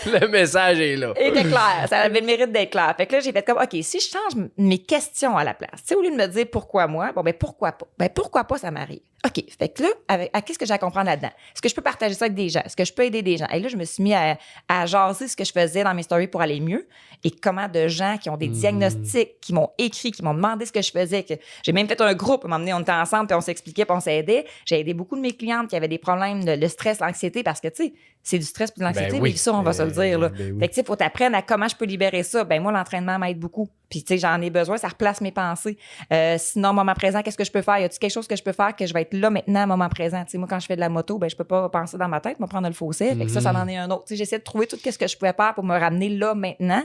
Le message est là. était clair. Ça avait le mérite d'être clair. Fait que là, j'ai fait comme, OK, si je change mes questions à la place, tu sais, au lieu de me dire pourquoi moi, bon, ben pourquoi pas? Ben pourquoi pas ça m'arrive? OK. Fait que là, qu'est-ce que j'ai à comprendre là-dedans? Est-ce que je peux partager ça avec des gens? Est-ce que je peux aider des gens? Et là, je me suis mis à jaser ce que je faisais dans mes stories pour aller mieux et comment de gens qui ont des diagnostics, qui m'ont écrit, qui m'ont demandé ce que je faisais. Que j'ai même fait un groupe. À un moment donné, on était ensemble puis on s'expliquait puis on s'aidait. J'ai aidé beaucoup de mes clientes qui avaient des problèmes de stress, l'anxiété parce que, tu sais, c'est du stress puis de l'anxiété, Ben oui. mais ça, on va se le dire, là. Ben oui. Fait que, tu sais, faut t'apprendre à comment je peux libérer ça. Ben, moi, l'entraînement m'aide beaucoup. Puis, tu sais, j'en ai besoin, ça replace mes pensées. Sinon, moment présent, qu'est-ce que je peux faire? Y a-t-il quelque chose que je peux faire que je vais être là maintenant, moment présent? Tu sais, moi, quand je fais de la moto, ben, je peux pas penser dans ma tête, me prendre le fossé. Fait que ça en est un autre. Tu sais, j'essaie de trouver tout ce que je pouvais faire pour me ramener là, maintenant.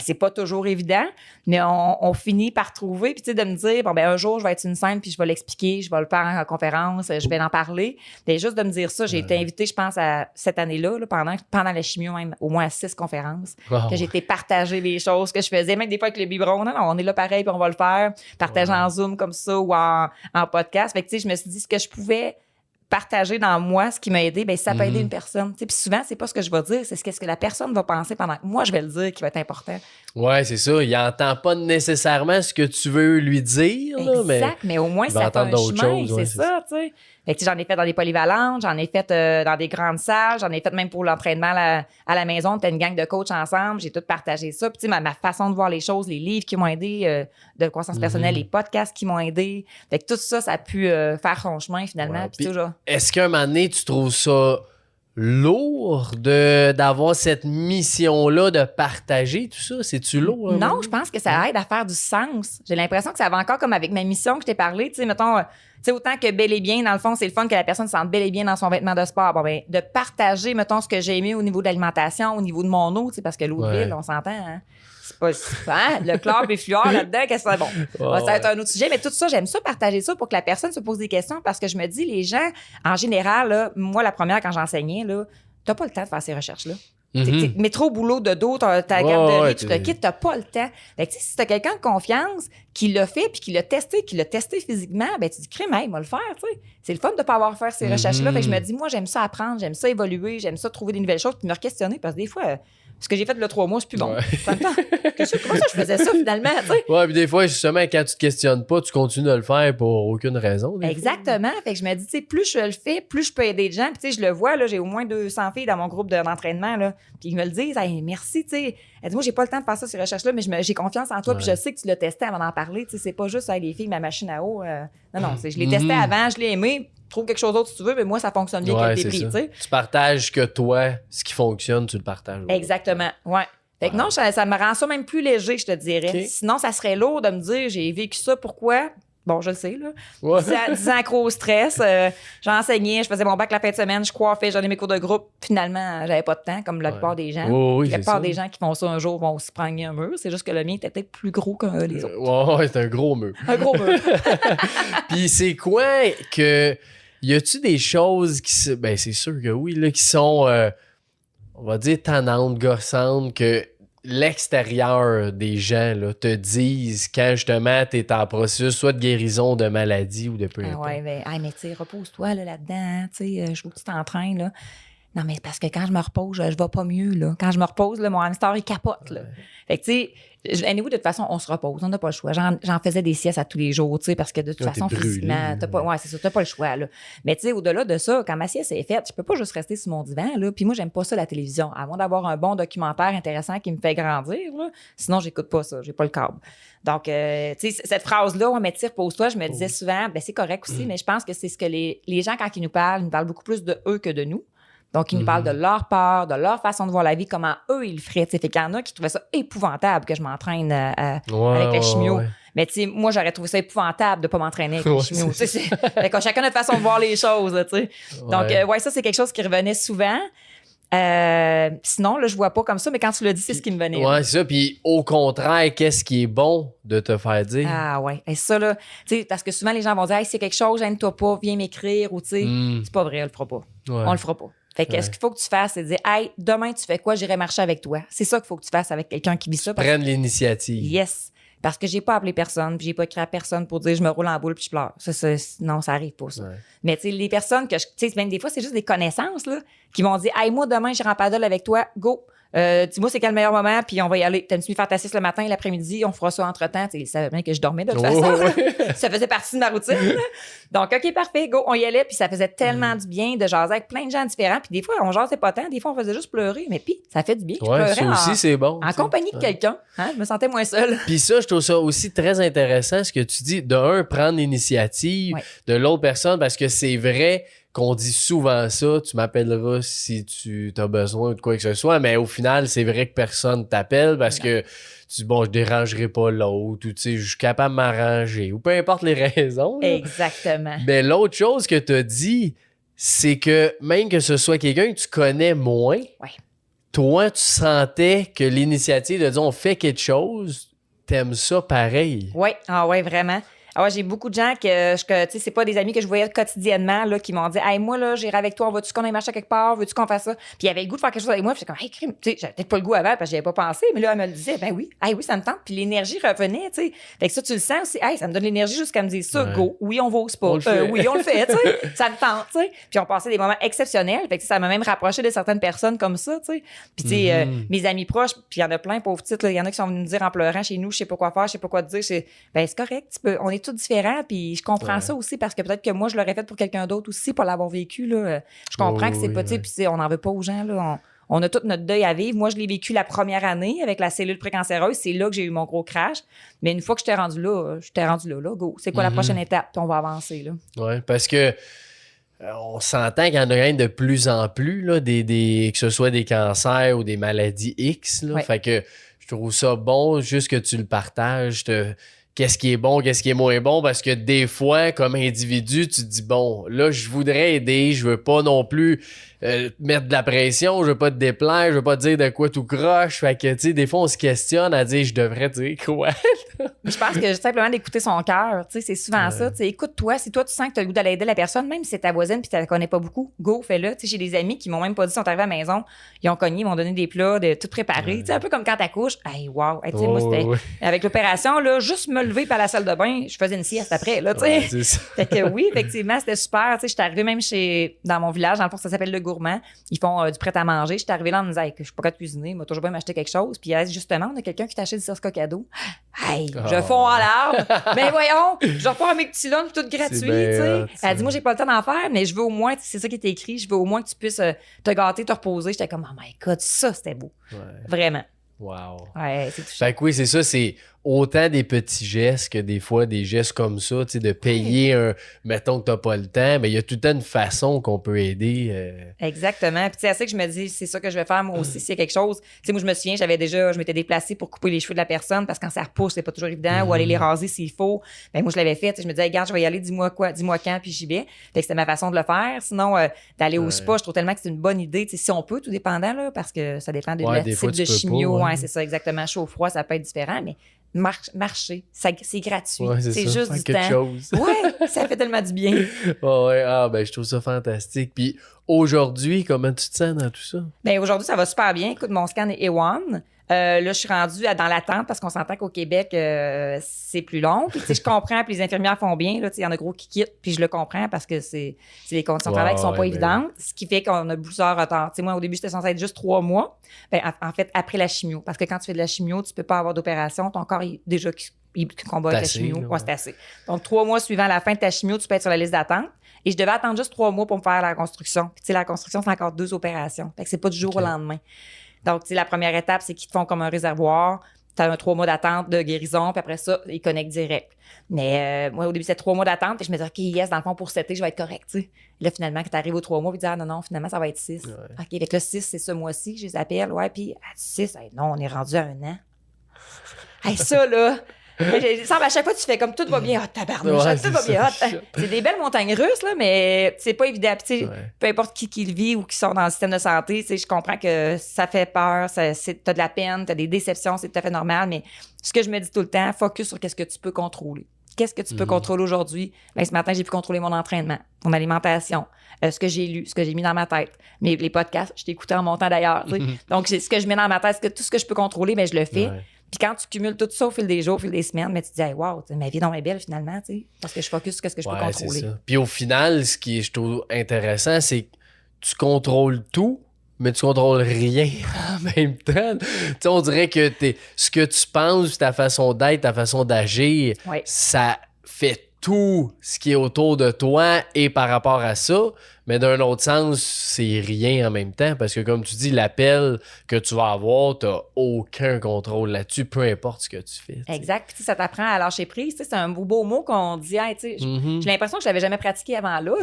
C'est pas toujours évident, mais on finit par trouver. Puis, tu sais, de me dire, bon, ben, un jour, je vais être une scène, puis je vais l'expliquer, je vais le faire en conférence, je vais en parler. Ben, juste de me dire ça, j'ai été invitée, je pense, à cette année-là, là, pendant la chimio, même, au moins à 6 conférences, que j'ai été partager les choses que je faisais, même des fois avec le biberon. Non, on est là pareil, puis on va le faire, partager en Zoom comme ça ou en podcast. Fait que, tu sais, je me suis dit ce que je pouvais partager dans moi, ce qui m'a aidé, ben ça peut aider une personne. Puis souvent, c'est pas ce que je vais dire, c'est ce que la personne va penser pendant que moi, je vais le dire qui va être important. Ouais, c'est ça. Il n'entend pas nécessairement ce que tu veux lui dire. Là, exact, mais au moins, ça fait un chemin, choses, ouais, c'est ça, tu sais. Fait que, j'en ai fait dans des polyvalentes, j'en ai fait dans des grandes salles, j'en ai fait même pour l'entraînement à la maison. On était une gang de coachs ensemble, j'ai tout partagé ça. Puis, tu sais, ma façon de voir les choses, les livres qui m'ont aidé de croissance personnelle, les podcasts qui m'ont aidé. Fait que tout ça, ça a pu faire son chemin finalement. Ouais, Puis, toujours. Est-ce qu'à un moment donné, tu trouves ça lourd d'avoir cette mission-là de partager tout ça? C'est-tu lourd? Non, je pense que ça aide à faire du sens. J'ai l'impression que ça va encore comme avec ma mission que je t'ai parlé. Tu sais, mettons, tu sais, autant que bel et bien, dans le fond, c'est le fun que la personne se sente bel et bien dans son vêtement de sport. Bon, ben, de partager, mettons, ce que j'ai aimé au niveau de l'alimentation, au niveau de mon eau, tu sais, parce que l'eau de ville, on s'entend, hein? C'est pas hein? Le chlore et fluor là-dedans, qu'est-ce que c'est bon? Ça va être un autre sujet, mais tout ça, j'aime ça, partager ça pour que la personne se pose des questions parce que je me dis, les gens, en général, là, moi, la première, quand j'enseignais, là, t'as pas le temps de faire ces recherches-là. Mais trop au boulot de dos, ta garderie, tu te quittes, t'as pas le temps. Fait que, si t'as quelqu'un de confiance qui l'a fait puis qui l'a testé physiquement, ben tu dis, crème, il va le faire, tu sais. C'est le fun de pas avoir fait ces recherches-là. Fait que je me dis, moi, j'aime ça apprendre, j'aime ça évoluer, j'aime ça trouver des nouvelles choses puis me re-questionner parce que des fois, ce que j'ai fait il y a 3 mois, c'est plus bon. Comment ça je faisais ça finalement, tu sais? Ouais, puis des fois, justement, quand tu te questionnes pas, tu continues de le faire pour aucune raison. Exactement. Fait que je me dis, tu sais, plus je le fais, plus je peux aider des gens. Puis, tu sais, je le vois, là, j'ai au moins 200 filles dans mon groupe d'entraînement, là. Puis, ils me le disent, hey, merci, tu sais. Elle dit, moi, j'ai pas le temps de faire ça, ces recherches-là, mais j'ai confiance en toi, puis je sais que tu l'as testé avant d'en parler. Tu sais, c'est pas juste, hey, les filles, ma machine à eau. Non, je l'ai testé avant, je l'ai aimé. Trouve quelque chose d'autre si tu veux, mais moi, ça fonctionne bien avec des prix, tu sais. Tu partages que toi, ce qui fonctionne, tu le partages. Exactement, ouais. Fait que non, ça me rend ça même plus léger, je te dirais. Okay. Sinon, ça serait lourd de me dire, j'ai vécu ça, pourquoi? Bon, je le sais, là. 10 ans gros stress. J'enseignais, je faisais mon bac la fin de semaine, je coiffais, j'en ai mes cours de groupe. Finalement, j'avais pas de temps, comme la plupart des gens. La plupart des gens qui font ça un jour vont se prendre un mur. C'est juste que le mien était peut-être plus gros que les autres. Ouais, c'est un gros mur. Un gros mur. Puis c'est quoi que... Y a-tu des choses qui... Ben, c'est sûr que oui, là, qui sont... on va dire tannantes, gossantes, que l'extérieur des gens là, te disent quand justement tu es en processus soit de guérison de maladie ou de peu importe. Ouais, mais tu sais, repose-toi là-dedans, hein, tu sais, je veux que tu t'entraînes, là. Non, mais parce que quand je me repose, je vais pas mieux, là. Quand je me repose, là, mon hamster, il capote, là. Fait que, tu sais, anyway, de toute façon, on se repose, on n'a pas le choix. J'en faisais des siestes à tous les jours, tu sais, parce que de toute façon, physiquement, c'est ça, t'as pas le choix, là. Mais, tu sais, au-delà de ça, quand ma sieste est faite, je peux pas juste rester sur mon divan, là. Puis moi, j'aime pas ça, la télévision. À moins d'avoir un bon documentaire intéressant qui me fait grandir, là. Sinon, j'écoute pas ça, j'ai pas le câble. Donc, tu sais, cette phrase-là, ouais, mais repose-toi, je me disais souvent, ben c'est correct aussi, mais je pense que c'est ce que les gens, quand ils nous parlent beaucoup plus de eux que de nous. Donc, ils nous parlent de leur peur, de leur façon de voir la vie, comment eux, ils le feraient. Fait qu'il y en a qui trouvaient ça épouvantable que je m'entraîne avec la chimio. Ouais. Mais tu sais, moi, j'aurais trouvé ça épouvantable de pas m'entraîner avec la chimio. Fait que chacun notre façon de voir les choses, tu sais. Donc, ça, c'est quelque chose qui revenait souvent. Sinon, là, je vois pas comme ça, mais quand tu l'as dit, c'est ce qui me venait. Ouais, c'est ça. Puis au contraire, qu'est-ce qui est bon de te faire dire? Ah ouais. Et ça, là, tu sais, parce que souvent, les gens vont dire, hey, c'est quelque chose, gêne-toi pas, viens m'écrire, ou tu sais, c'est pas vrai, on le fera pas. Ouais. On le fera pas. Fait que ce qu'il faut que tu fasses, c'est de dire, hey, demain, tu fais quoi? J'irai marcher avec toi. C'est ça qu'il faut que tu fasses avec quelqu'un qui vit ça. Prenne l'initiative. Yes. Parce que j'ai pas appelé personne, puis j'ai pas écrit à personne pour dire je me roule en boule puis je pleure. Non, ça arrive pas, ça. Ouais. Mais tu sais, les personnes que tu sais, même des fois, c'est juste des connaissances, là, qui vont dire, hey, moi, demain, j'irai en paddle avec toi, go. Dis-moi, c'est quel le meilleur moment, puis on va y aller. T'aimes-tu faire ta sieste le matin, l'après-midi, on fera ça entre-temps. Tu sais, ils savaient bien que je dormais de toute façon. Ça faisait partie de ma routine. Là. Donc, OK, parfait, go, on y allait, puis ça faisait tellement du bien de jaser avec plein de gens différents. Puis des fois, on jasait pas tant, des fois, on faisait juste pleurer, mais puis, ça fait du bien. Je pleurais ça aussi, c'est bon. En compagnie de quelqu'un. Hein, je me sentais moins seule. Puis ça, je trouve ça aussi très intéressant, ce que tu dis. De un, prendre l'initiative de l'autre personne, parce que c'est vrai qu'on dit souvent ça, tu m'appelleras si tu as besoin ou de quoi que ce soit, mais au final, c'est vrai que personne t'appelle parce que tu dis, bon, je dérangerai pas l'autre, ou tu sais, je suis capable de m'arranger, ou peu importe les raisons. Là. Exactement. Mais l'autre chose que tu as dit, c'est que même que ce soit quelqu'un que tu connais moins, toi, tu sentais que l'initiative de dire on fait quelque chose, t'aimes ça pareil. Oui, vraiment. Ah ouais, j'ai beaucoup de gens que tu sais, c'est pas des amis que je voyais quotidiennement, là, qui m'ont dit, hey, moi, là, j'irai avec toi, veux-tu qu'on aille marcher quelque part, veux-tu qu'on fasse ça? Puis il y avait le goût de faire quelque chose avec moi, puis j'étais comme, hey, crime, tu sais, j'avais peut-être pas le goût avant, parce que j'y avais pas pensé, mais là, elle me le disait, ben oui, hey, oui, ça me tente, puis l'énergie revenait, tu sais. Fait que ça, tu le sens aussi, hey, ça me donne l'énergie jusqu'à me dire ça, go, oui, on va au spa, oui, on le fait, tu sais, ça me tente, tu sais. Puis on passait des moments exceptionnels, fait que ça m'a même rapproché de certaines personnes comme ça, tu sais. Puis tu sais, mes amis proches, puis il y en a plein, pauvres petites, il y en a qui sont venus me dire en pleurant chez nous, je sais pas quoi faire, je sais pas quoi te dire, ben c'est correct, on est tous différents, puis je comprends ça aussi parce que peut-être que moi, je l'aurais fait pour quelqu'un d'autre aussi, pour l'avoir vécu. Là. Je comprends que c'est pas, puis on n'en veut pas aux gens. Là. On a tout notre deuil à vivre. Moi, je l'ai vécu la première année avec la cellule précancéreuse. C'est là que j'ai eu mon gros crash. Mais une fois que j'étais rendu là, go. C'est quoi la prochaine étape? Puis on va avancer. Oui, parce que on s'entend qu'il y en a rien de plus en plus, là, que ce soit des cancers ou des maladies X. Là. Fait que je trouve ça bon juste que tu le partages. Qu'est-ce qui est bon, qu'est-ce qui est moins bon, parce que des fois, comme individu, tu te dis, bon, là, je voudrais aider, je veux pas non plus mettre de la pression, je veux pas te déplaire, je veux pas te dire de quoi tout croche, fait que, tu sais, des fois, on se questionne à dire, je devrais dire quoi? Je pense que simplement d'écouter son cœur, tu sais, c'est souvent ça, tu sais, écoute-toi, si toi, tu sens que tu as le goût d'aller aider la personne, même si c'est ta voisine puis tu la connais pas beaucoup, go, fais-le, tu sais, j'ai des amis qui m'ont même pas dit, ils sont arrivés à la maison, ils ont cogné, ils m'ont donné des plats, tout préparé, tu sais, un peu comme quand t'accouches, hey, wow, hey, tu sais, moi, c'était, avec l'opération, là, juste me lever par la salle de bain, je faisais une sieste après, là, tu sais. Fait que oui, effectivement, c'était super, tu sais, j'étais arrivée même dans mon village, dans le fond, ça s'appelle Le Gourmand, ils font du prêt-à-manger, j'étais arrivée là en me disant, hey, que je suis pas capable de cuisiner, moi, toujours bien m'acheter quelque chose, puis justement, on a quelqu'un qui t'achète du Sasca cadeau. Hey, je fonds en larmes. Mais voyons, je repars mes petits lunchs tout gratuits, tu sais. Elle dit, moi, j'ai pas le temps d'en faire, mais je veux au moins, c'est ça qui est écrit, je veux au moins que tu puisses te gâter, te reposer. J'étais comme, oh my God, ça, c'était beau. Vraiment. Wow. Ouais, c'est touchant. Fait que oui, c'est ça, c'est autant des petits gestes que des fois des gestes comme ça, tu sais, de payer mettons que t'as pas le temps, mais il y a tout le temps une façon qu'on peut aider. Exactement. Puis tu sais, c'est ça que je me dis, c'est ça que je vais faire moi aussi, s'il y a quelque chose. Tu sais, moi, je me souviens, je m'étais déplacée pour couper les cheveux de la personne parce que quand ça repousse, c'est pas toujours évident, ou aller les raser s'il faut. Ben moi, je l'avais fait. Je me disais, hey, regarde, je vais y aller, dis-moi quand, puis j'y vais. Fait que c'était ma façon de le faire. Sinon, d'aller au spa, je trouve tellement que c'est une bonne idée. Tu sais, si on peut, tout dépendant, là, parce que ça dépend de la type de chimio. C'est ça, exactement. Chaud ou froid, ça peut être différent, mais marcher, c'est gratuit. C'est juste du temps. Oui, ça fait tellement du bien. Ben, je trouve ça fantastique. Puis aujourd'hui, comment tu te sens dans tout ça? Ben aujourd'hui, ça va super bien. Écoute, mon scan est A1. Là, je suis rendue dans l'attente parce qu'on s'entend qu'au Québec, c'est plus long. Puis, tu sais, je comprends, puis les infirmières font bien. Là, tu sais, il y en a gros qui quittent, puis je le comprends parce que c'est des conditions de travail qui sont pas évidentes. Ce qui fait qu'on a plusieurs retards. Tu sais, moi, au début, j'étais censée être juste 3 mois. Ben, en fait, après la chimio. Parce que quand tu fais de la chimio, tu peux pas avoir d'opération. Ton corps, déjà, il combat avec la chimio. Ouais, c'est assez. Donc, 3 mois suivant la fin de ta chimio, tu peux être sur la liste d'attente. Et je devais attendre juste 3 mois pour me faire la reconstruction. Puis, tu sais, la reconstruction, c'est encore 2 opérations. Fait que c'est pas du jour au lendemain. Donc, tu sais, la première étape, c'est qu'ils te font comme un réservoir. tu as un 3 mois d'attente de guérison, puis après ça, ils connectent direct. Mais moi, au début, c'était 3 mois d'attente, et je me disais, OK, yes, dans le fond, pour setter, je vais être correct, tu sais. Là, finalement, quand tu arrives aux 3 mois, puis tu dis, ah non, finalement, ça va être 6. Ouais. OK, avec le 6, c'est ce mois-ci que je les appelle, ouais, puis à 6, non, on est rendu à 1 an. Hey, ça, là, il semble à chaque fois, tu fais comme tout va bien, tabarnouche, tout va bien. C'est des belles montagnes russes, là, mais c'est pas évident. Puis, tu sais, peu importe qui le vit ou qui sont dans le système de santé, tu sais, je comprends que ça fait peur, t'as de la peine, t'as des déceptions, c'est tout à fait normal, mais ce que je me dis tout le temps, focus sur qu'est-ce que tu peux contrôler. Qu'est-ce que tu peux contrôler aujourd'hui? Ben, ce matin, j'ai pu contrôler mon entraînement, mon alimentation, ce que j'ai lu, ce que j'ai mis dans ma tête. Mais les podcasts, je t'écoutais en montant d'ailleurs. Tu sais. Donc, ce que je mets dans ma tête, tout ce que je peux contrôler, ben, je le fais. Ouais. Puis quand tu cumules tout ça au fil des jours, au fil des semaines, mais tu te dis, hey, wow, ma vie est donc belle finalement, tu sais, parce que je focus sur ce que je peux contrôler. C'est ça. Puis au final, ce qui est, je trouve intéressant, c'est que tu contrôles tout, mais tu contrôles rien en même temps. Tu sais, on dirait que ce que tu penses, ta façon d'être, ta façon d'agir, ça fait tout ce qui est autour de toi et par rapport à ça. Mais d'un autre sens, c'est rien en même temps parce que comme tu dis, l'appel que tu vas avoir, tu n'as aucun contrôle là-dessus, peu importe ce que tu fais. T'sais. Exact. Puis ça t'apprend à lâcher prise. C'est un beau mot qu'on dit. Hey, j'ai l'impression que je l'avais jamais pratiqué avant là.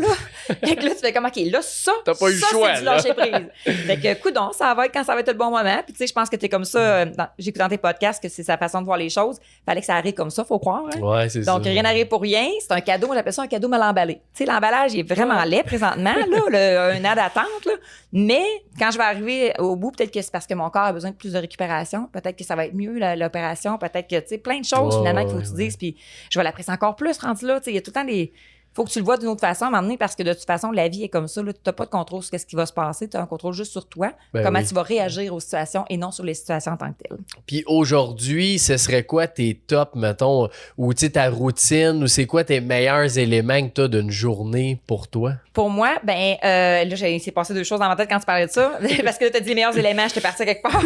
Et que là, tu fais comme, OK, là, ça, t'as pas eu le choix, c'est du lâcher prise. Fait que, coudonc, ça va être quand ça va être le bon moment. Puis tu sais, je pense que t'es comme ça. J'écoute dans tes podcasts que c'est sa façon de voir les choses. Fallait que ça arrive comme ça, faut croire. Hein? Ouais, c'est Donc, ça. rien n'arrive pour rien. C'est un cadeau. Moi, j'appelle ça un cadeau mal emballé. Tu sais, l'emballage, il est vraiment laid présentement, là, un an d'attente, là. Mais quand je vais arriver au bout, peut-être que c'est parce que mon corps a besoin de plus de récupération. Peut-être que ça va être mieux, l'opération. Peut-être que, tu sais, plein de choses, finalement, qu'il faut que tu dises. Puis je vais l'apprécier encore plus, rendu là. Tu sais, il y a tout le temps des... Faut que tu le vois d'une autre façon à un moment donné, parce que de toute façon, la vie est comme ça. Tu n'as pas de contrôle sur ce qui va se passer. Tu as un contrôle juste sur toi, comment tu vas réagir aux situations et non sur les situations en tant que telles. Puis aujourd'hui, ce serait quoi tes tops, mettons, ou ta routine, ou c'est quoi tes meilleurs éléments que tu as d'une journée pour toi? Pour moi, là, il s'est passé 2 choses dans ma tête quand tu parlais de ça. Parce que là, tu as dit les meilleurs éléments, j'étais partie quelque part.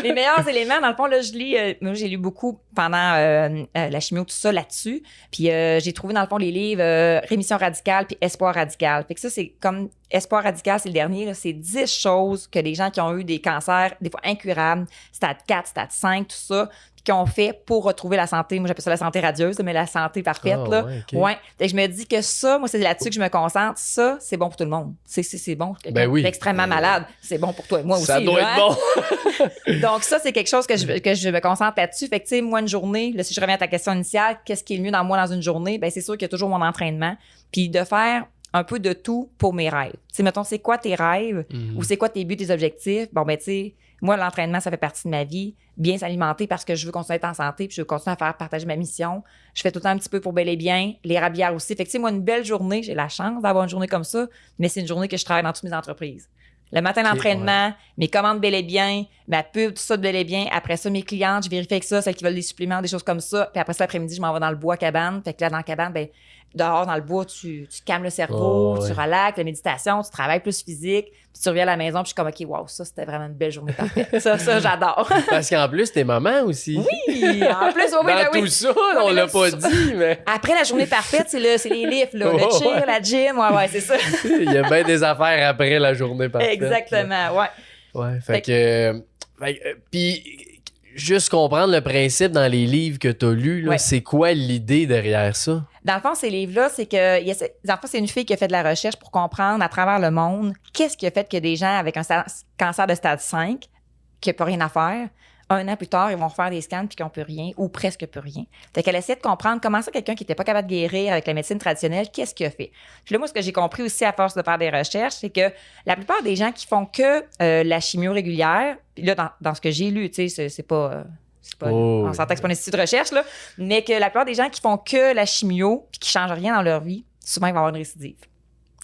Les meilleurs éléments, dans le fond, là, je lis. Moi, j'ai lu beaucoup pendant la chimio, tout ça là-dessus. Puis j'ai trouvé, dans le fond, les livres Rémission radicale puis Espoir radical. Fait que ça, c'est comme Espoir radical, c'est le dernier. Là, c'est 10 choses que les gens qui ont eu des cancers, des fois incurables, stade 4, stade 5, tout ça, puis qui ont fait pour retrouver la santé. Moi, j'appelle ça la santé radieuse, mais la santé parfaite. Là. Ouais. Fait que je me dis que ça, moi, c'est là-dessus que je me concentre. Ça, c'est bon pour tout le monde. C'est bon. Extrêmement malade. C'est bon pour toi et moi aussi. Ça doit être bon. Donc, ça, c'est quelque chose que je me concentre là-dessus. Fait que, tu sais, moi, une journée, là, si je reviens à ta question initiale, qu'est-ce qui est le mieux dans moi dans une journée? Ben, c'est sûr qu'il y a toujours mon entraînement. Puis de faire un peu de tout pour mes rêves. Tu sais, mettons, c'est quoi tes rêves ou c'est quoi tes buts, tes objectifs? Bon, ben, tu sais, moi, l'entraînement, ça fait partie de ma vie. Bien s'alimenter parce que je veux continuer à être en santé puis je veux continuer à faire partager ma mission. Je fais tout le temps un petit peu pour bel et bien. Les rabières aussi. Fait que, tu sais, moi, une belle journée, j'ai la chance d'avoir une journée comme ça, mais c'est une journée que je travaille dans toutes mes entreprises. Le matin, l'entraînement, mes commandes bel et bien, ma pub, tout ça de bel et bien. Après ça, mes clientes, je vérifie avec ça, celles qui veulent des suppléments, des choses comme ça. Puis après ça, l'après-midi, je m'en vais dans le bois cabane. Fait que là, dans la cabane, ben, dehors, dans le bois, tu calmes le cerveau, tu relaxes, la méditation, tu travailles plus physique. Puis tu reviens à la maison, puis je suis comme, OK, wow, ça, c'était vraiment une belle journée parfaite. Ça, j'adore. Parce qu'en plus, t'es maman aussi. Oui, en plus, tout ça, on l'a pas dit, mais... Après la journée parfaite, c'est les lifts, là. Le cheer, la gym, ouais, c'est ça. Il y a bien des affaires après la journée parfaite. Exactement, ouais. Ouais, fait que puis, juste comprendre le principe dans les livres que tu as lus, là, c'est quoi l'idée derrière ça? Dans le fond, ces livres-là, c'est que dans le fond, c'est une fille qui a fait de la recherche pour comprendre à travers le monde qu'est-ce qui a fait que des gens avec un cancer de stade 5, qui n'a pas rien à faire, 1 an plus tard, ils vont refaire des scans puis qu'ils n'ont plus rien ou presque plus rien. Fait qu'elle essaie de comprendre comment ça, quelqu'un qui n'était pas capable de guérir avec la médecine traditionnelle, qu'est-ce qu'il a fait. Puis là, moi, ce que j'ai compris aussi à force de faire des recherches, c'est que la plupart des gens qui font que la chimio régulière, puis là, dans ce que j'ai lu, tu sais, c'est pas on s'entend que c'est pas un institut de recherche, là, mais que la plupart des gens qui font que la chimio puis qui changent rien dans leur vie, souvent, ils vont avoir une récidive.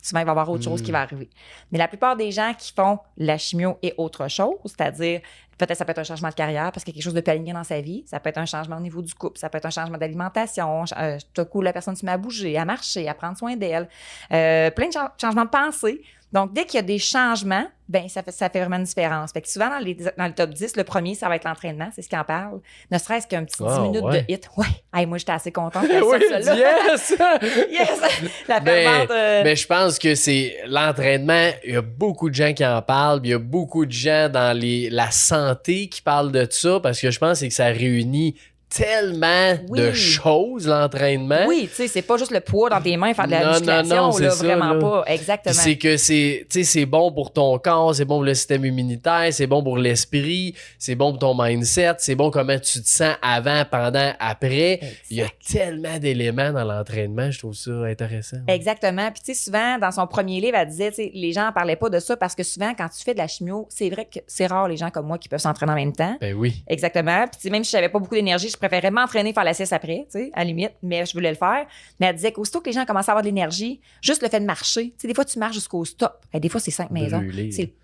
Souvent, il va y avoir autre chose qui va arriver. Mais la plupart des gens qui font la chimio et autre chose, c'est-à-dire, peut-être ça peut être un changement de carrière parce qu'il y a quelque chose de aligné dans sa vie, ça peut être un changement au niveau du couple, ça peut être un changement d'alimentation, tout à coup, la personne se met à bouger, à marcher, à prendre soin d'elle, plein de changements de pensée. Donc, dès qu'il y a des changements, ben ça fait vraiment une différence. Fait que souvent, dans le top 10, le premier, ça va être l'entraînement, c'est ce qui en parle. Ne serait-ce qu'un petit 10 minutes de hit. Ouais. Hey, moi, j'étais assez contente. Oui, yes! Yes! La fervente. Mais je pense que c'est l'entraînement. Il y a beaucoup de gens qui en parlent. Il y a beaucoup de gens dans la santé santé qui parle de ça parce que je pense que ça réunit tellement de choses, l'entraînement. Oui, tu sais, c'est pas juste le poids dans tes mains, faire de la musculation, c'est là, ça, vraiment là. pas. Exactement. Puis c'est que c'est bon pour ton corps, c'est bon pour le système immunitaire, c'est bon pour l'esprit, c'est bon pour ton mindset, c'est bon comment tu te sens avant, pendant, après. Exact. Il y a tellement d'éléments dans l'entraînement, je trouve ça intéressant. Exactement. Puis, tu sais, souvent, dans son premier livre, elle disait, tu sais, les gens en parlaient pas de ça parce que souvent, quand tu fais de la chimio, c'est vrai que c'est rare les gens comme moi qui peuvent s'entraîner en même temps. Ben oui. Exactement. Puis, tu sais, même si j'avais pas beaucoup d'énergie, je préférais m'entraîner, faire la sieste après, tu sais, à la limite, mais je voulais le faire. Mais elle disait qu'aussitôt que les gens commençaient à avoir de l'énergie, juste le fait de marcher, tu sais, des fois, tu marches jusqu'au stop. Et des fois, c'est 5 maisons.